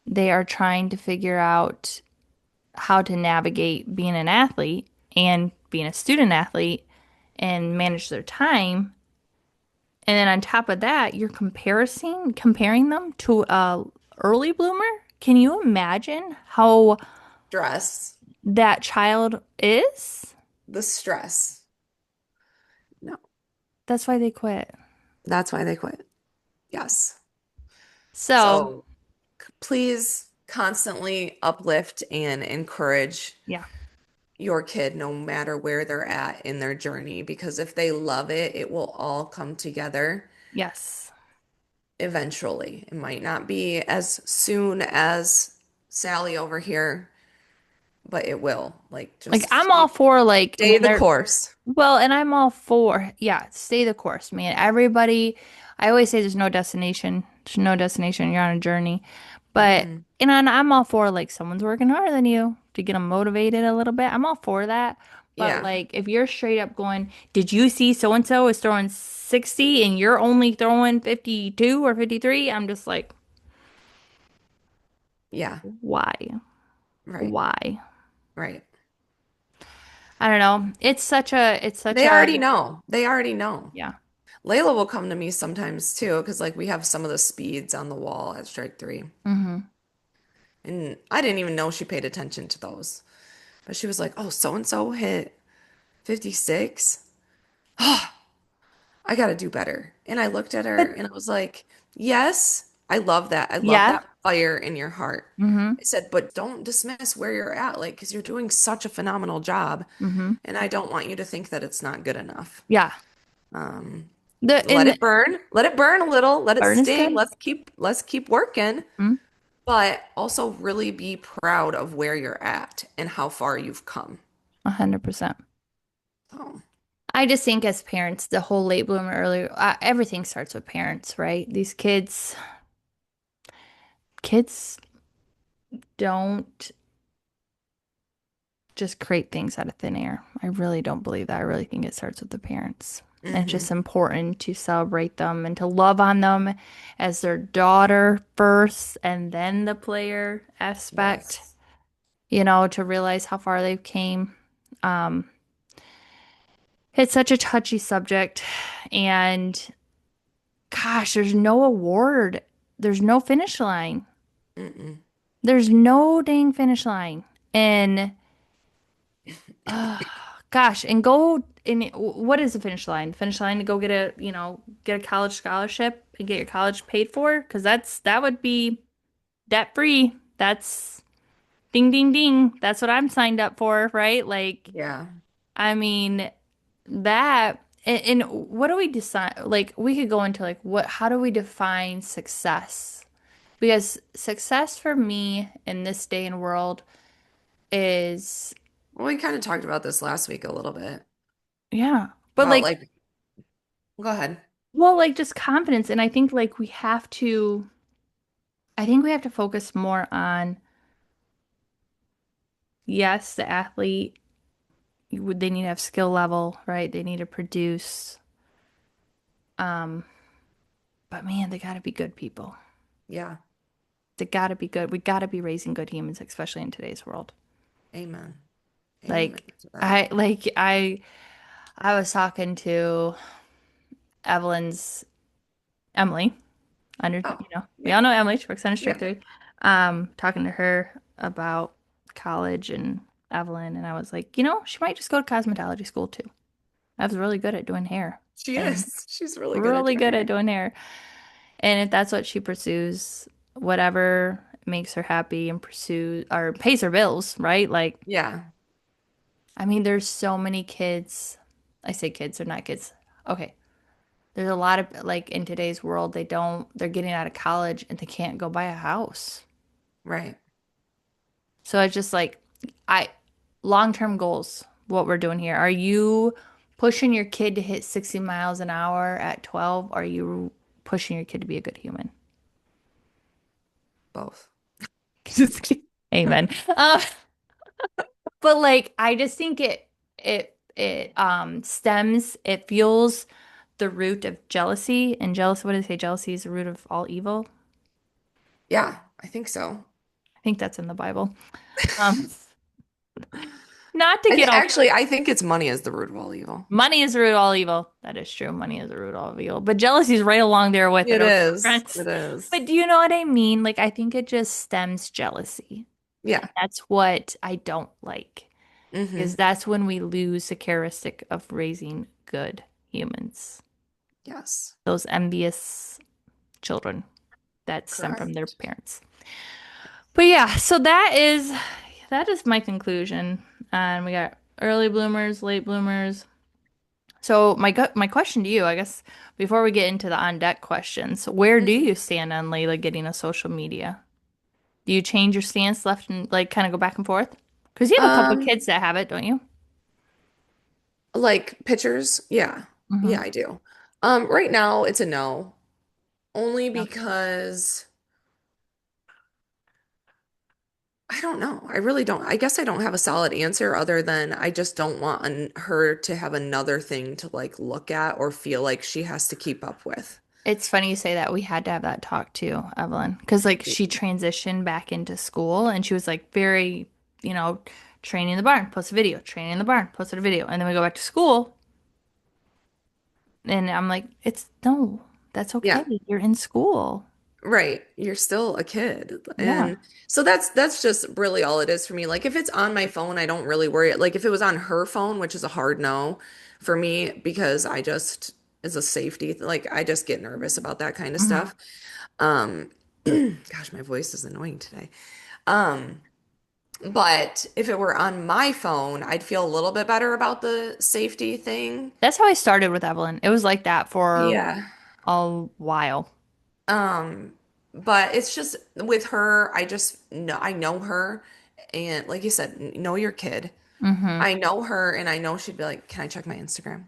they are trying to figure out how to navigate being an athlete and being a student athlete and manage their time. And then on top of that, you're comparing them to a early bloomer. Can you imagine how Stress. that child is? The stress. No. That's why they quit. That's why they quit. Yes. So, So please constantly uplift and encourage yeah. your kid no matter where they're at in their journey because if they love it, it will all come together Yes. eventually. It might not be as soon as Sally over here, but it will. Like Like just I'm all for like stay when the they're course. well, and I'm all for yeah, stay the course, man. Everybody, I always say there's no destination. There's no destination. You're on a journey. But Hmm. and I'm all for like someone's working harder than you to get them motivated a little bit. I'm all for that. But Yeah. like if you're straight up going, did you see so and so is throwing 60 and you're only throwing 52 or 53? I'm just like, Yeah. why? Right. Why? Right. I don't know. It's such They a already know. They already know. yeah. Layla will come to me sometimes too, because like we have some of the speeds on the wall at strike three. Hmm. And I didn't even know she paid attention to those. But she was like, oh, so and so hit 56. I got to do better. And I looked at her But and I was like, yes, I love that. I love yeah. that fire in your heart. Hmm. I said, but don't dismiss where you're at, like, because you're doing such a phenomenal job. Hmm. And I don't want you to think that it's not good enough. Yeah. Um, The let in it burn. Let it burn a little. Let it burn is sting. good. Let's keep working. Mm, But also really be proud of where you're at and how far you've come. 100%. So, I just think as parents, the whole late bloomer, early, everything starts with parents, right? These kids don't just create things out of thin air. I really don't believe that. I really think it starts with the parents. And it's hmm. just important to celebrate them and to love on them as their daughter first and then the player aspect, Yes. to realize how far they've came. Um, it's such a touchy subject and gosh, there's no award. There's no finish line. Mm-mm. There's no dang finish line. And uh, gosh, and go in what is the finish line? Finish line to go get a college scholarship and get your college paid for? Because that would be debt free. That's ding ding ding. That's what I'm signed up for, right? Like, Yeah. I mean, that and what do we decide? Like, we could go into like how do we define success? Because success for me in this day and world is, Well, we kind of talked about this last week a little bit yeah, but about like, like, go ahead. well, like just confidence. And I think like I think we have to focus more on yes, the athlete, they need to have skill level, right? They need to produce. Um, but man, they got to be good people. Yeah. They got to be good. We got to be raising good humans, especially in today's world. Amen. Amen Like to that. I was talking to Evelyn's Emily under, Oh, we yeah. all know Emily, she works on a Yeah. strip three. Talking to her about college and Evelyn, and I was like, she might just go to cosmetology school too. I was really good at doing hair She and is. She's really good at really doing good at hair. doing hair. And if that's what she pursues, whatever makes her happy and pursue or pays her bills, right? Like, Yeah. I mean, there's so many kids. I say kids, they're not kids. Okay. There's a lot of like in today's world, they're getting out of college and they can't go buy a house. Right. So it's just like, I, long-term goals, what we're doing here. Are you pushing your kid to hit 60 miles an hour at 12? Or are you pushing your kid to be a good human? Both. Just kidding. Amen. But like, I just think it fuels the root of jealousy. And jealousy, what did they say? Jealousy is the root of all evil. Yeah, I think so. I think that's in the Bible. Um, not to get all I think it's money is the root of all evil. money is the root of all evil. That is true. Money is the root of all evil. But jealousy is right along there with it, It okay, is. friends? It is. But do you know what I mean? Like, I think it just stems jealousy. And Yeah. that's what I don't like, Mm-hmm. is that's when we lose the characteristic of raising good humans. Yes. Those envious children that stem from their Correct. parents. But yeah, so that is my conclusion. And we got early bloomers, late bloomers. So my question to you, I guess, before we get into the on deck questions, where do Mhm. you stand on Layla getting a social media? Do you change your stance left and like kind of go back and forth? Because you have a couple Um, kids that have it, don't you? like pictures, yeah. Yeah, Mm-hmm. I do. Right now it's a no, only Yeah. because I don't know. I really don't. I guess I don't have a solid answer other than I just don't want her to have another thing to like look at or feel like she has to keep up with. It's funny you say that. We had to have that talk too, Evelyn, because like she transitioned back into school and she was like very, you know, training in the barn, post a video, training in the barn, posted a video. And then we go back to school and I'm like, it's no, that's okay. Yeah. You're in school. Right. You're still a kid. Yeah. And so that's just really all it is for me. Like if it's on my phone, I don't really worry. Like if it was on her phone, which is a hard no for me because I just is a safety. Like I just get nervous about that kind of Hmm. stuff. Um gosh, my voice is annoying today. Um but if it were on my phone, I'd feel a little bit better about the safety thing. That's how I started with Evelyn. It was like that for Yeah. a while. Um, but it's just with her, I just know I know her, and like you said, know your kid. Hmm. I know her, and I know she'd be like, "Can I check my Instagram?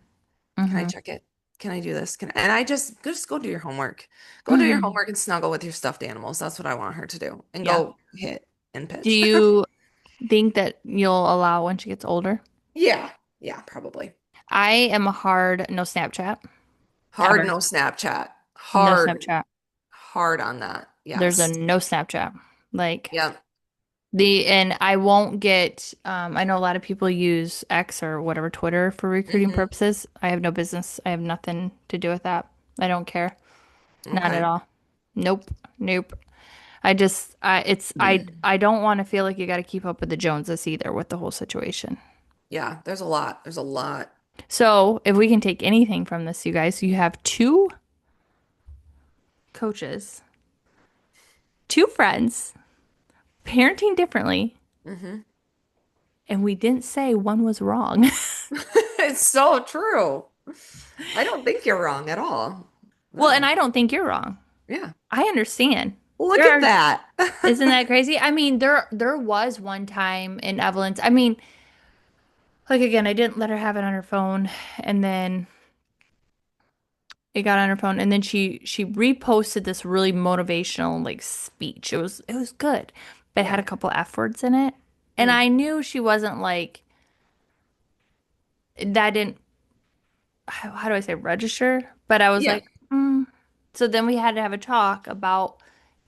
Can I Hmm. check it? Can I do this? Can I?" And I just go do your homework. Go do your Hmm. homework and snuggle with your stuffed animals. That's what I want her to do, and Yeah. go hit and Do pitch. you think that you'll allow when she gets older? Yeah, yeah, probably. I am a hard no Snapchat Hard ever. no Snapchat. No Hard, Snapchat. hard on that. There's a Yes. no Snapchat. Like Yeah. and I won't get I know a lot of people use X or whatever Twitter for recruiting Hmm. purposes. I have no business. I have nothing to do with that. I don't care. Not at Okay. all. Nope. Nope. I don't want to feel like you got to keep up with the Joneses either with the whole situation. Yeah, there's a lot. There's a lot. So, if we can take anything from this, you guys, you have two coaches, two friends, parenting differently, Hmm. and we didn't say one was wrong. It's so true. I don't think you're wrong at all. Well, and No. I don't think you're wrong. Yeah. I understand. Look There at are, that. isn't that crazy? I mean, there was one time in Evelyn's, I mean, like again, I didn't let her have it on her phone, and then it got on her phone, and then she reposted this really motivational like speech. It was good, but it had Yeah. a couple F words in it. And Yeah. I knew she wasn't like that didn't how do I say register? But I was Yeah. like, mm. So then we had to have a talk about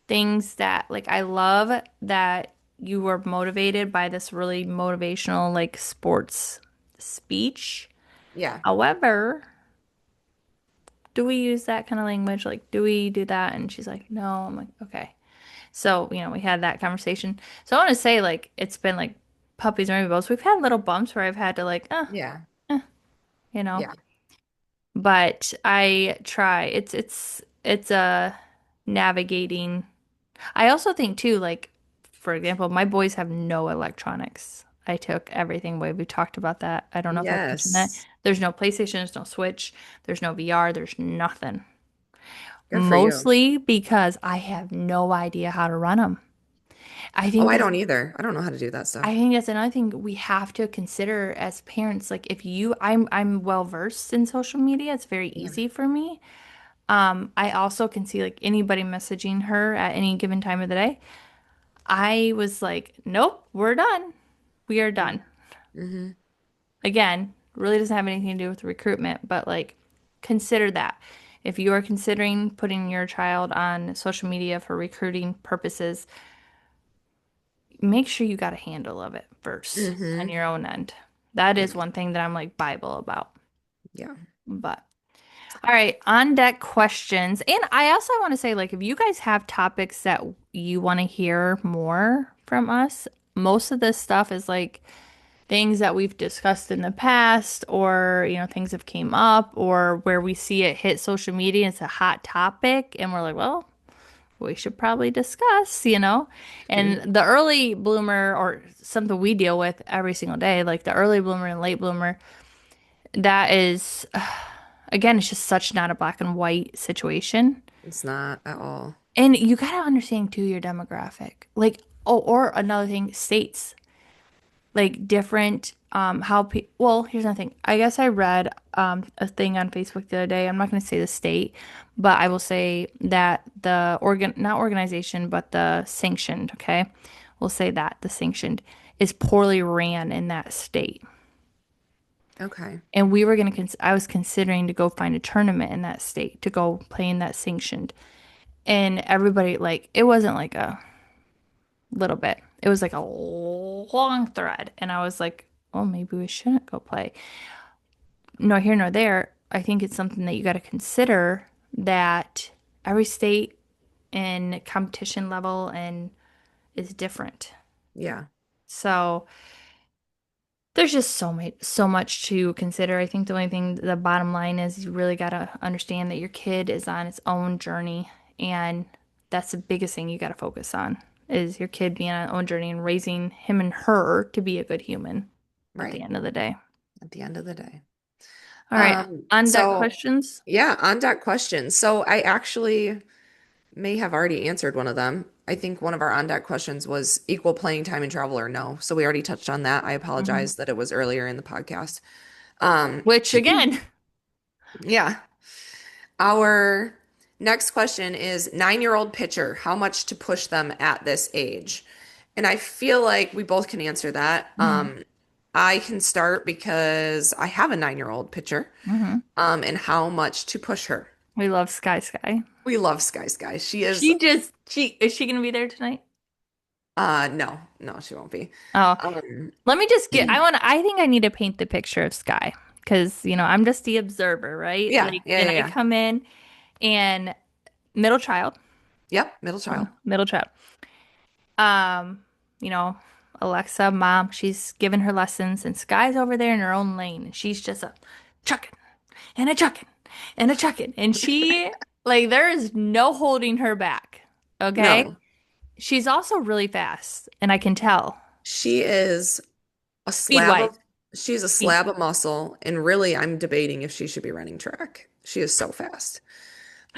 things that like I love that you were motivated by this really motivational like sports speech. Yeah. However, do we use that kind of language? Like, do we do that? And she's like, no. I'm like, okay. So, we had that conversation. So I want to say like it's been like puppies or rainbows. We've had little bumps where I've had to like, Yeah. eh, you know. Yeah. But I try. It's a navigating. I also think too, like for example, my boys have no electronics. I took everything away. We talked about that. I don't know if I've mentioned that. Yes. There's no PlayStation, there's no Switch, there's no VR, there's nothing. Good for you. Mostly because I have no idea how to run them. I Oh, think I that's don't either. I don't know how to do that I stuff. think that's another thing we have to consider as parents. Like if I'm well versed in social media, it's very Yeah. easy for me. I also can see like anybody messaging her at any given time of the day. I was like, nope, we're done. We are done. Mm-hmm. Again, really doesn't have anything to do with recruitment, but like consider that. If you are considering putting your child on social media for recruiting purposes, make sure you got a handle of it first on Mm-hmm. your own end. That Yeah. is one thing that I'm like Bible about. Yeah. But all right, on deck questions. And I also want to say, like, if you guys have topics that you want to hear more from us, most of this stuff is like things that we've discussed in the past, or, things have came up, or where we see it hit social media. It's a hot topic, and we're like, well, we should probably discuss. And the early bloomer, or something we deal with every single day, like the early bloomer and late bloomer, that is. Again, it's just such not a black and white situation. It's not at all. And you gotta understand too your demographic. Like, oh, or another thing, states. Like different how pe well, here's another thing. I guess I read a thing on Facebook the other day. I'm not gonna say the state, but I will say that the not organization, but the sanctioned, okay? We'll say that the sanctioned is poorly ran in that state. Okay. And we were I was considering to go find a tournament in that state to go play in that sanctioned. And everybody, like, it wasn't like a little bit, it was like a long thread. And I was like, well, maybe we shouldn't go play. Nor here nor there. I think it's something that you got to consider that every state and competition level and is different. Yeah. So there's just so much to consider. I think the only thing, the bottom line is you really got to understand that your kid is on its own journey, and that's the biggest thing you got to focus on is your kid being on its own journey and raising him and her to be a good human at the Right. end of the day. At the end of the day. All right, on deck So questions. yeah, on deck questions. So I actually may have already answered one of them. I think one of our on deck questions was equal playing time and travel or no. So we already touched on that. I Mhm. apologize that it was earlier in the podcast. Um, Which again, yeah. Our next question is 9-year-old pitcher, how much to push them at this age? And I feel like we both can answer that. hmm I can start because I have a 9-year-old pitcher, hmm and how much to push her. we love Sky Sky. We love Sky Sky. She is, She is she gonna be there tonight? no, no, she won't be. Oh, Um, let me just I think I need to paint the picture of Sky because, I'm just the observer, right? yeah, Like, yeah, and yeah, I yeah. come in and middle child, Yep, middle child. middle child. Um, you know, Alexa, mom, she's giving her lessons and Sky's over there in her own lane and she's just a chucking and a chucking and a chucking. And she, like, there is no holding her back. Okay. No, She's also really fast and I can tell she is a speed slab wise. of, she's a slab of muscle, and really, I'm debating if she should be running track. She is so fast.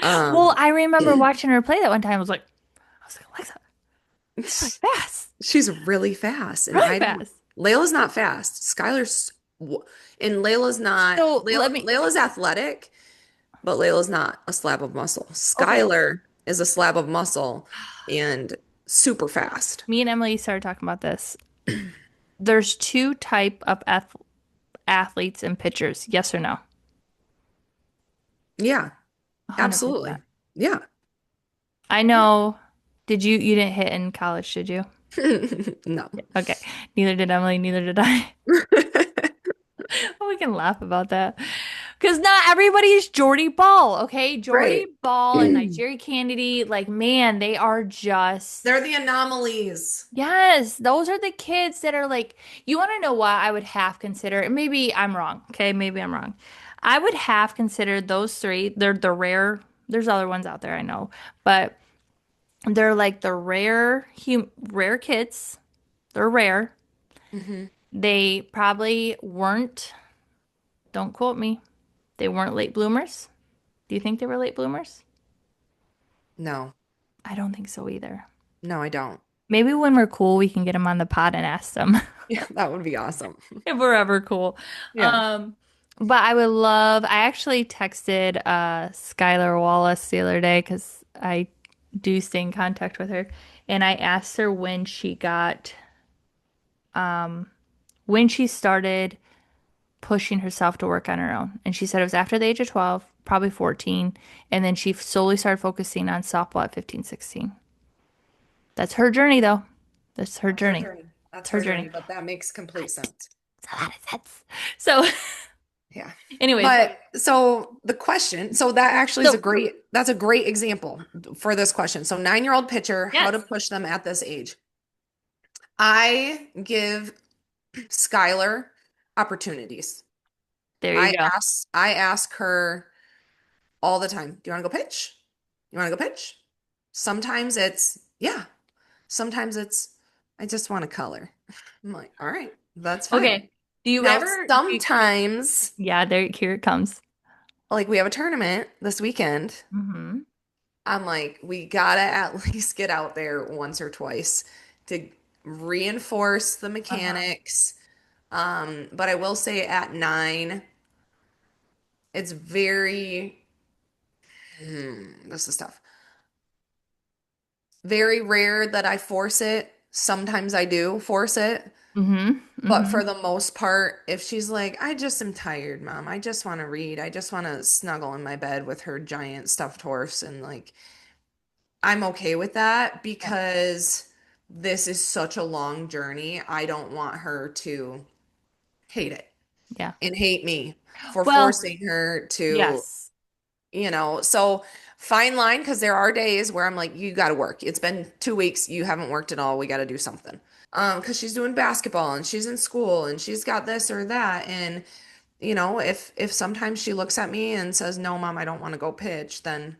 Well, Um, I remember watching her play that one time. I was like, Alexa, she's like fast, she's really fast, and really I don't. fast. Layla's not fast. And Layla's not. So Layla's athletic, but Layla's not a slab of muscle. okay. Skylar is a slab of muscle and super fast. Me and Emily started talking about this. There's two type of athletes and pitchers. Yes or no? Yeah, 100%. absolutely. Yeah. I know. You didn't hit in college, did you? No. Okay. Neither did Emily, neither did I. We can laugh about that. Because not everybody is Jordy Ball, okay? Jordy Right. Ball and Nigeria Kennedy, like, man, they are They're just, the anomalies. yes, those are the kids that are like, you want to know what I would half consider, and maybe I'm wrong, okay? Maybe I'm wrong. I would half consider those three, they're the rare, there's other ones out there, I know, but they're like the rare kids. They're rare. Hmm. They probably weren't, don't quote me, they weren't late bloomers. Do you think they were late bloomers? No. I don't think so either. No, I don't. Maybe when we're cool, we can get them on the pod and ask them Yeah, that would be awesome. if we're ever cool. Yeah. Um, but I would love, I actually texted Skylar Wallace the other day because I do stay in contact with her. And I asked her when she started pushing herself to work on her own. And she said it was after the age of 12, probably 14. And then she slowly started focusing on softball at 15, 16. That's her journey, though. That's her That's her journey. journey. That's It's her her journey. journey, but that makes complete sense. It's a lot of sense. So, Yeah. anyways, But so the question, so that actually is so that's a great example for this question. So 9-year-old pitcher, how to yes, push them at this age. I give Skylar opportunities. there you go. I ask her all the time, do you want to go pitch? You want to go pitch? Sometimes it's, yeah. Sometimes it's, I just want to color. I'm like, all right, that's fine. Okay. Do you Now, ever? sometimes, Yeah, here it comes. like we have a tournament this weekend. Hmm. I'm like, we gotta at least get out there once or twice to reinforce the Uh-huh. mechanics. But I will say at 9, it's very, this is tough. Very rare that I force it. Sometimes I do force it. Hmm. But Hmm. for the most part, if she's like, I just am tired, mom. I just want to read. I just want to snuggle in my bed with her giant stuffed horse. And like, I'm okay with that Yeah. because this is such a long journey. I don't want her to hate it Yeah. and hate me for Well, forcing her to, yes. so fine line because there are days where I'm like, you got to work. It's been 2 weeks. You haven't worked at all. We got to do something. Because she's doing basketball and she's in school and she's got this or that. And, if sometimes she looks at me and says, no, mom, I don't want to go pitch, then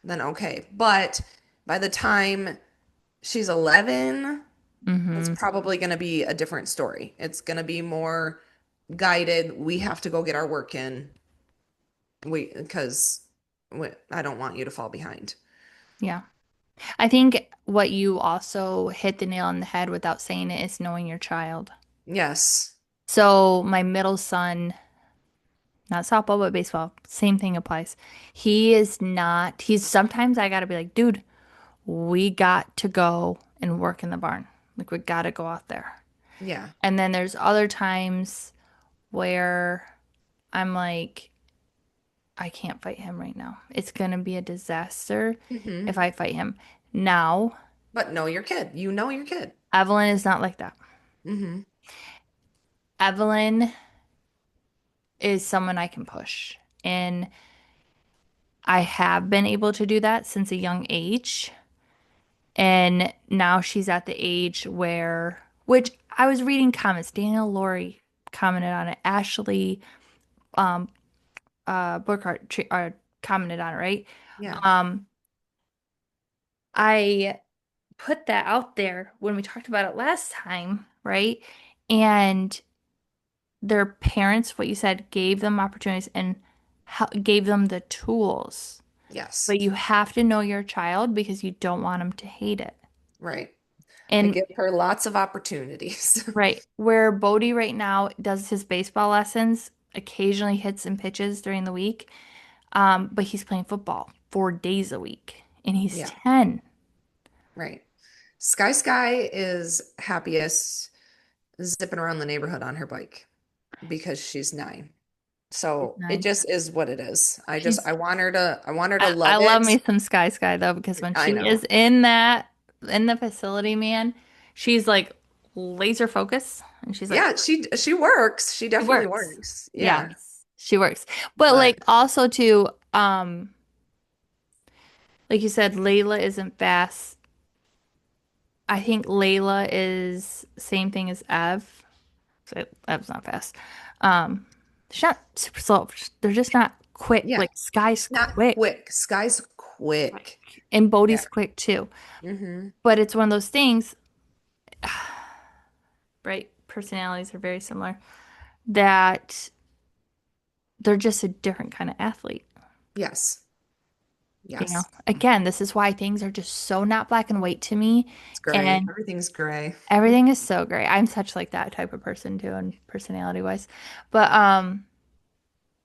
okay. But by the time she's 11, it's Hmm. probably going to be a different story. It's going to be more guided. We have to go get our work in. Because I don't want you to fall behind. Yeah. I think what you also hit the nail on the head without saying it is knowing your child. Yes. So my middle son, not softball, but baseball, same thing applies. He's sometimes I gotta be like, dude, we got to go and work in the barn. Like we gotta go out there. Yeah. And then there's other times where I'm like, I can't fight him right now. It's gonna be a disaster Hmm. if I fight him. Now, But know your kid. You know your kid. Evelyn is not like that. Hmm. Evelyn is someone I can push. And I have been able to do that since a young age. And now she's at the age which I was reading comments. Daniel Laurie commented on it. Ashley Burkhart commented on it, right? Yeah. Um, I put that out there when we talked about it last time, right? And their parents, what you said, gave them opportunities and gave them the tools. Yes. But you have to know your child because you don't want them to hate it. Right. I And give her lots of opportunities. right where Bodie right now does his baseball lessons, occasionally hits and pitches during the week, but he's playing football 4 days a week, and he's Yeah. 10. Right. Sky is happiest. zipping around the neighborhood on her bike because she's 9. She's So it 9. just is what it is. She's I want her to I love love it. me some Sky though, because when I she know. is in the facility, man, she's like laser focused and she's like Yeah, she works. She she definitely works. works. Yeah. Yes, she works. But But like also too, like you said, Layla isn't fast. I think Layla is same thing as Ev. So Ev's not fast. Um, she's not super slow. They're just not quick. yeah, Like Sky's not quick. quick. Sky's quick. Quick. And Yeah. Bodhi's quick too. Hmm. But it's one of those things, right? Personalities are very similar, that they're just a different kind of athlete. Yes. You know, Yes. again, this is why things are just so not black and white to me. It's gray. And Everything's gray. everything is so great. I'm such like that type of person too, and personality wise. But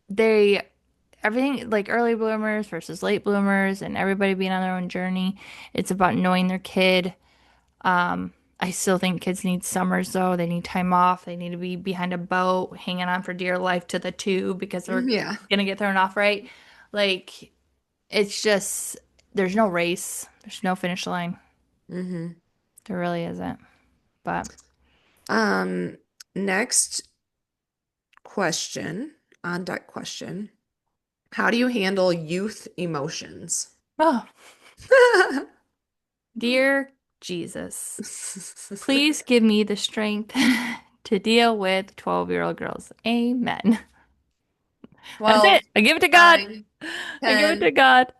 they everything like early bloomers versus late bloomers and everybody being on their own journey. It's about knowing their kid. I still think kids need summers though. They need time off. They need to be behind a boat, hanging on for dear life to the tube because they're Yeah. gonna get thrown off, right? Like it's just there's no race. There's no finish line. Hmm. There really isn't. But Um, Next question, on deck question. How do you handle youth emotions? oh, dear Jesus, please give me the strength to deal with 12-year-old girls. Amen. That's 12, it. I give it to God. 9, I give it to 10. God.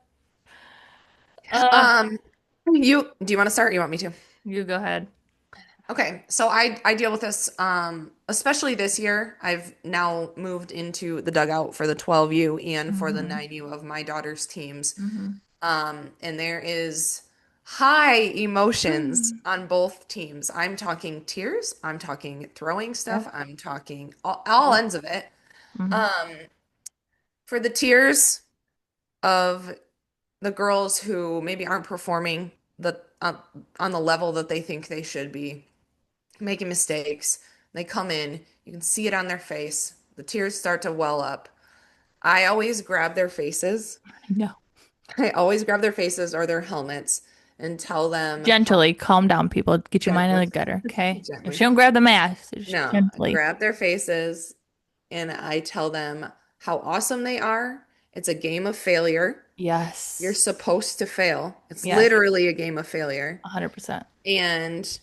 Uh, Um, you do you want to start? Or you want me to? you go ahead. Okay, so I deal with this especially this year. I've now moved into the dugout for the 12U and for the Hmm 9U of my daughter's teams. hmm And there is high emotions hmm on both teams. I'm talking tears, I'm talking throwing stuff, Yep. I'm talking all Yep. ends of it. hmm Um, for the tears of the girls who maybe aren't performing on the level that they think they should be, making mistakes. They come in, you can see it on their face. The tears start to well up. I always grab their faces. No. I always grab their faces or their helmets and tell them how Gently calm down, people. Get your mind in gently, the gutter, okay? If gently. she don't grab the mask, just No, I gently. grab their faces and I tell them how awesome they are. It's a game of failure. You're Yes. supposed to fail. It's Yes. literally a game of failure. 100%. And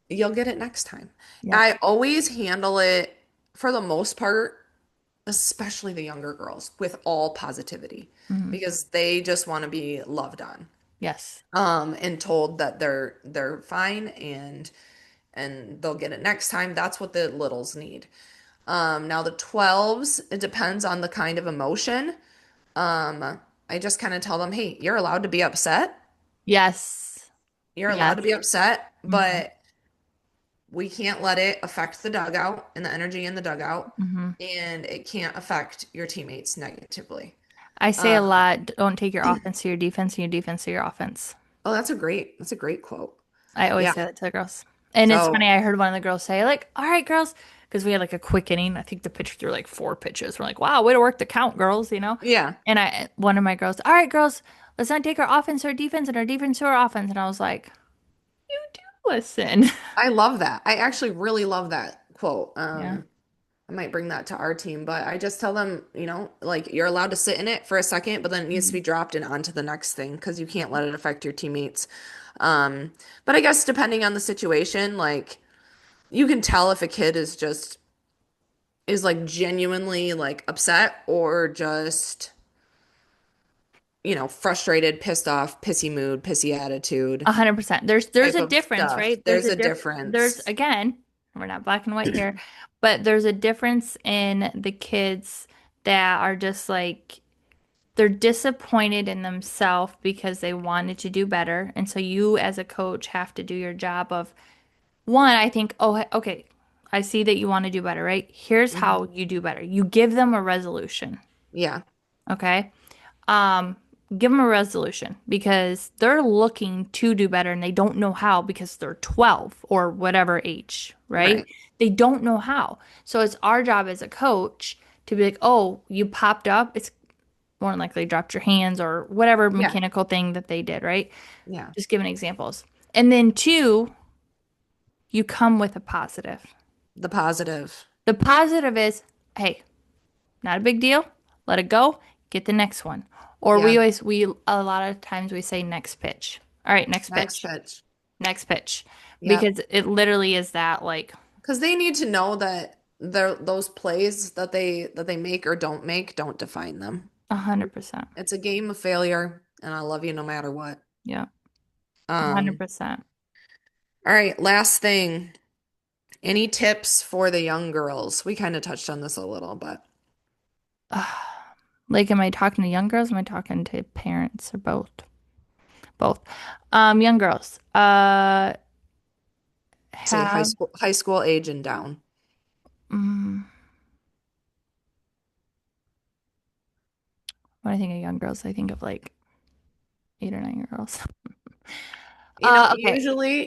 you'll get it next time. Yep. I always handle it for the most part, especially the younger girls, with all positivity hmm because they just want to be loved on. Yes. And told that they're fine and they'll get it next time. That's what the littles need. Now the 12s, it depends on the kind of emotion. I just kind of tell them, hey, you're allowed to be upset. Yes. You're allowed to Yes. be upset, hmm but we can't let it affect the dugout and the energy in the dugout, hmm and it can't affect your teammates negatively. I say a Um, lot, don't take your offense to your defense and your defense to your offense. oh, that's a great quote. I always Yeah. say that to the girls. And it's So, funny, I heard one of the girls say, like, all right, girls, because we had like a quick inning. I think the pitcher threw like 4 pitches. We're like, wow, way to work the count, girls, you know? yeah, And one of my girls, all right, girls, let's not take our offense to our defense and our defense to our offense. And I was like, you do listen. I love that. I actually really love that quote. Yeah. I might bring that to our team, but I just tell them, like you're allowed to sit in it for a second, but then it needs to Mhm. be dropped and onto the next thing because you can't let it affect your teammates. But I guess depending on the situation, like you can tell if a kid is like genuinely like upset or just, frustrated, pissed off, pissy mood, pissy attitude 100%. There's type a of difference, stuff. right? There's a There's difference. again, we're not black and white here, but there's a difference in the kids that are just like they're disappointed in themselves because they wanted to do better. And so you as a coach have to do your job of one, I think, oh, okay, I see that you want to do better, right? Here's Mhm. how you do better. You give them a resolution, Yeah. okay? give them a resolution because they're looking to do better and they don't know how because they're 12 or whatever age, right? Right. They don't know how. So it's our job as a coach to be like, oh, you popped up. It's more than likely dropped your hands or whatever Yeah. mechanical thing that they did, right? Yeah. Just giving examples. And then two, you come with a positive. The positive. The positive is, hey, not a big deal. Let it go. Get the next one. Or Yeah. we a lot of times we say next pitch. All right, next Next pitch. pitch. Next pitch. Yep. Because it literally is that like Because they need to know that those plays that they make or don't make don't define them. 100%. It's a game of failure, and I love you no matter what. Yeah. Um, 100%. all right, last thing. Any tips for the young girls? We kind of touched on this a little, but Like, am I talking to young girls? Am I talking to parents or both? Both. Young girls. say Have high school age and down. mm, when I think of young girls, I think of like 8 or 9 year olds. Okay.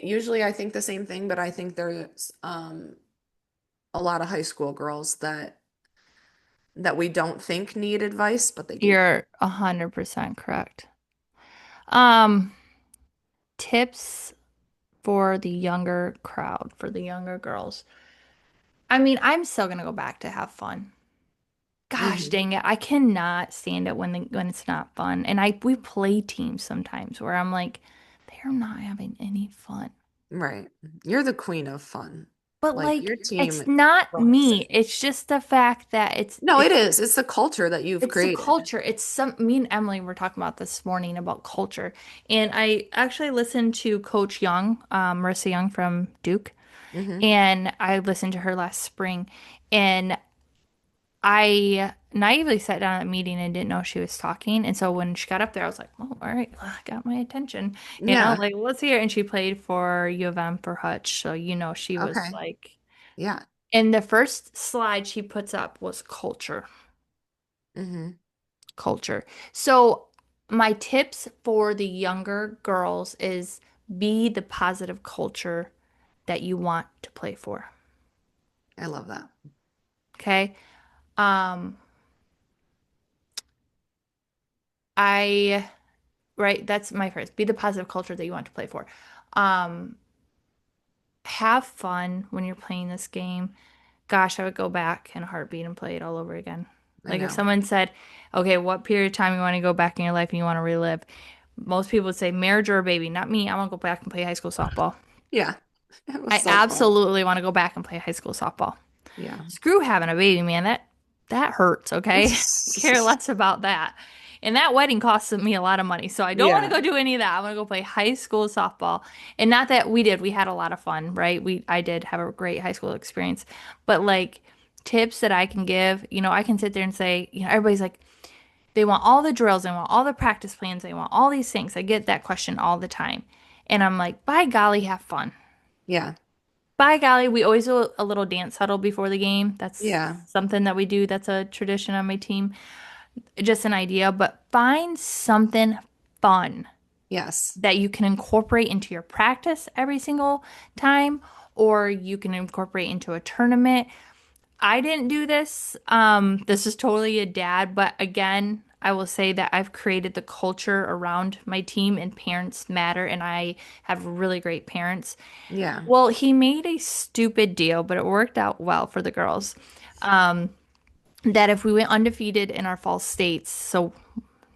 Usually I think the same thing, but I think there's a lot of high school girls that we don't think need advice, but they do. You're 100% correct. Um, Tips for the younger crowd, for the younger girls. I mean, I'm still gonna go back to have fun. Gosh Hmm. dang it. I cannot stand it when it's not fun. And we play teams sometimes where I'm like, they're not having any fun. Right. You're the queen of fun. But Like like your team it's not rocks me. it. It's just the fact that No, it is. It's the culture that you've it's a created. culture. It's some me and Emily were talking about this morning about culture. And I actually listened to Coach Young, Marissa Young from Duke, Hmm. and I listened to her last spring. And I naively sat down at a meeting and didn't know she was talking. And so when she got up there, I was like, oh, all right, well, got my attention. Yeah. Like, let's hear it. And she played for U of M for Hutch. So, she was Okay. like, Yeah. and the first slide she puts up was culture. Hmm. Culture. So, my tips for the younger girls is be the positive culture that you want to play for. I love that. Okay. Um, I Right? That's my first. Be the positive culture that you want to play for. Um, have fun when you're playing this game. Gosh, I would go back in a heartbeat and play it all over again. I Like if know. someone said, okay, what period of time you want to go back in your life and you want to relive? Most people would say marriage or a baby. Not me. I want to go back and play high school softball. Yeah. It was I so fun. absolutely want to go back and play high school softball. Yeah. Screw having a baby, man. That hurts, okay? Care less about that. And that wedding cost me a lot of money. So I don't want to Yeah. go do any of that. I want to go play high school softball. And not that we did. We had a lot of fun, right? I did have a great high school experience. But like tips that I can give, I can sit there and say, everybody's like, they want all the drills, they want all the practice plans, they want all these things. I get that question all the time. And I'm like, by golly, have fun. Yeah. By golly, we always do a little dance huddle before the game. That's Yeah. something that we do. That's a tradition on my team. Just an idea, but find something fun Yes. that you can incorporate into your practice every single time, or you can incorporate into a tournament. I didn't do this. This is totally a dad, but again, I will say that I've created the culture around my team and parents matter, and I have really great parents. Yeah. Well, he made a stupid deal, but it worked out well for the girls. That if we went undefeated in our fall states, so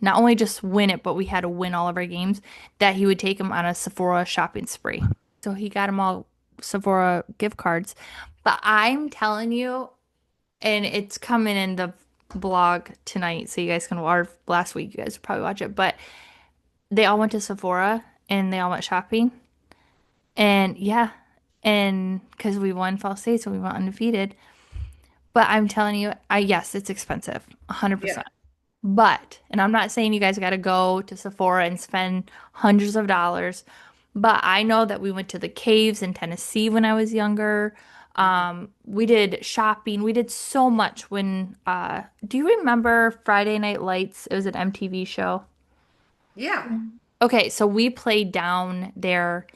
not only just win it, but we had to win all of our games, that he would take them on a Sephora shopping spree. So he got them all Sephora gift cards. But I'm telling you, and it's coming in the blog tonight, so you guys can, or last week, you guys will probably watch it, but they all went to Sephora and they all went shopping. And yeah, and because we won fall states, so we went undefeated. But I'm telling you, yes, it's expensive, Yeah. 100%. But, and I'm not saying you guys got to go to Sephora and spend hundreds of dollars, but I know that we went to the caves in Tennessee when I was younger. Mhm. We did shopping. We did so much do you remember Friday Night Lights? It was an MTV show. Yeah. Okay, so we played down there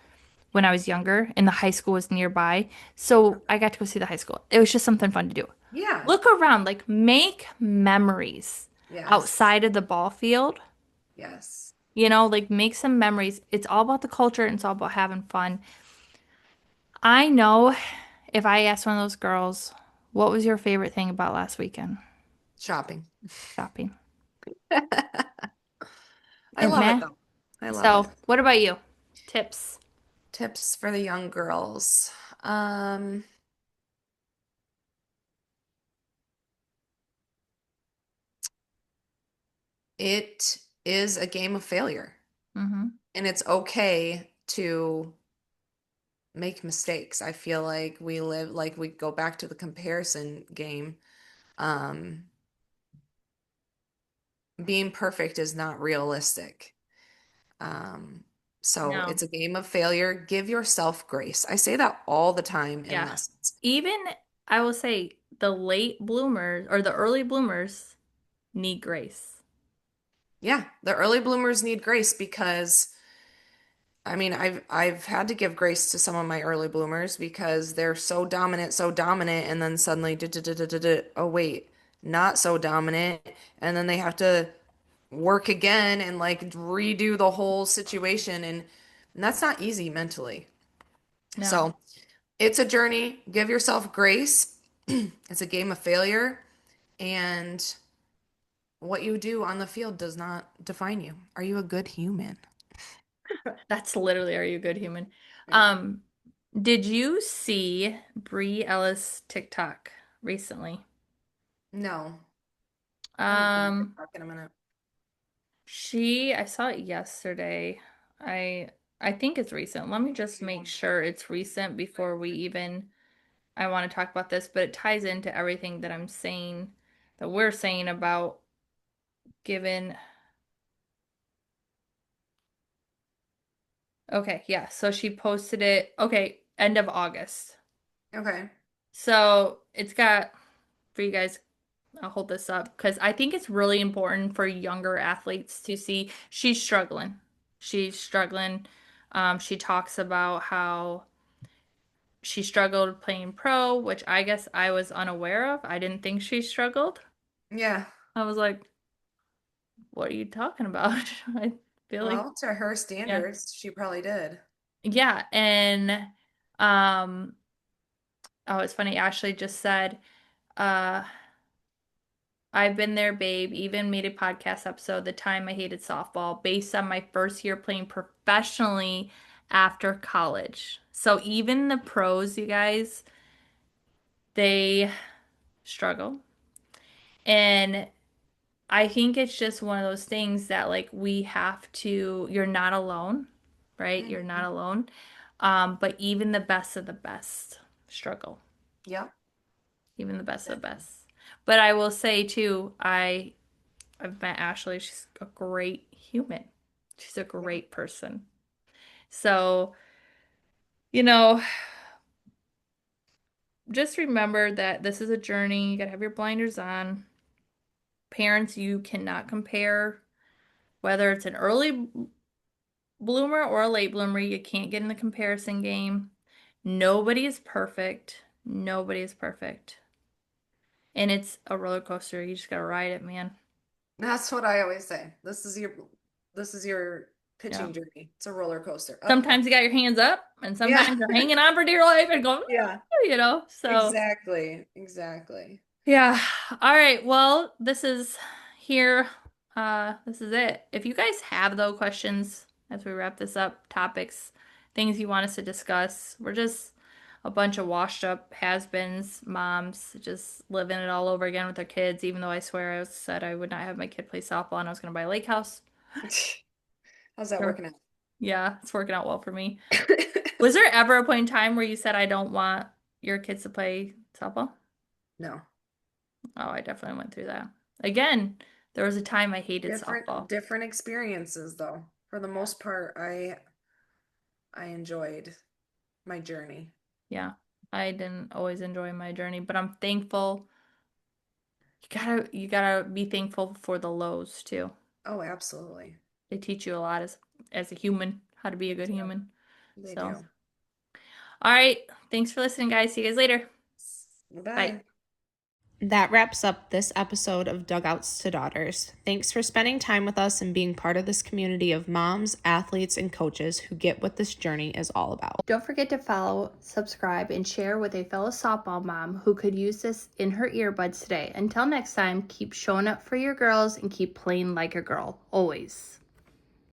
when I was younger, and the high school was nearby. So I got to go see the high school. It was just something fun to do. Yeah. Look around, like make memories Yes. outside of the ball field. Yes. Like make some memories. It's all about the culture and it's all about having fun. I know if I asked one of those girls, what was your favorite thing about last weekend? Shopping. Shopping. I And love it Matt, though. I love it. so what about you? Tips? Tips for the young girls. Um, it is a game of failure, Mm-hmm. and it's okay to make mistakes. I feel like we go back to the comparison game. Um, being perfect is not realistic. Um, so No. it's a game of failure. Give yourself grace. I say that all the time in Yeah. lessons. Even I will say the late bloomers or the early bloomers need grace. Yeah, the early bloomers need grace because I mean, I've had to give grace to some of my early bloomers because they're so dominant, and then suddenly, oh wait, not so dominant, and then they have to work again and like redo the whole situation, and that's not easy mentally. No. So it's a journey. Give yourself grace. It's a game of failure, and what you do on the field does not define you. Are you a good human? That's literally Are You a Good Human? Yeah. Um, did you see Brie Ellis TikTok recently? No, I haven't been Um, TikTok in a minute. I saw it yesterday. I think it's recent. Let me just make sure it's recent before we even I want to talk about this, but it ties into everything that I'm saying that we're saying about given. Okay, yeah. So she posted it, okay, end of August. Okay. So it's got for you guys, I'll hold this up because I think it's really important for younger athletes to see she's struggling. She's struggling. She talks about how she struggled playing pro, which I guess I was unaware of. I didn't think she struggled. Yeah. I was like, what are you talking about? I feel like, Well, to her yeah. standards, she probably did. Yeah. And, um, oh, it's funny. Ashley just said, uh, I've been there, babe. Even made a podcast episode, The Time I Hated Softball, based on my first year playing professionally after college. So even the pros, you guys, they struggle. And I think it's just one of those things that like we have to, you're not alone, right? You're not Mhm. alone. But even the best of the best struggle. Yep. Even the best of the best. But I will say too, I've met Ashley. She's a great human. She's a Yeah. great person. So, you know, just remember that this is a journey. You gotta have your blinders on. Parents, you cannot compare whether it's an early bloomer or a late bloomer. You can't get in the comparison game. Nobody is perfect. Nobody is perfect. And it's a roller coaster. You just gotta ride it, man. That's what I always say. This is your Yeah. pitching journey. It's a roller coaster. Up, down. Sometimes you got your hands up, and Yeah. sometimes you're hanging on for dear life and going, Yeah. So Exactly. Exactly. yeah. All right. Well, this is here. This is it. If you guys have though questions as we wrap this up, topics, things you want us to discuss, we're just a bunch of washed up has-beens, moms, just living it all over again with their kids, even though I swear I said I would not have my kid play softball and I was gonna buy a lake house. How's that Sure. working out? Yeah, it's working out well for me. Was there ever a point in time where you said I don't want your kids to play softball? No. Oh, I definitely went through that. Again, there was a time I hated Different softball. different experiences though. For the Yeah. most part, I enjoyed my journey. Yeah. I didn't always enjoy my journey, but I'm thankful. You gotta be thankful for the lows too. Oh, absolutely. They teach you a lot as a human, how to be a good human. They So, do. all right. Thanks for listening, guys. See you guys later. Bye. Bye. That wraps up this episode of Dugouts to Daughters. Thanks for spending time with us and being part of this community of moms, athletes, and coaches who get what this journey is all about. Don't forget to follow, subscribe, and share with a fellow softball mom who could use this in her earbuds today. Until next time, keep showing up for your girls and keep playing like a girl, always.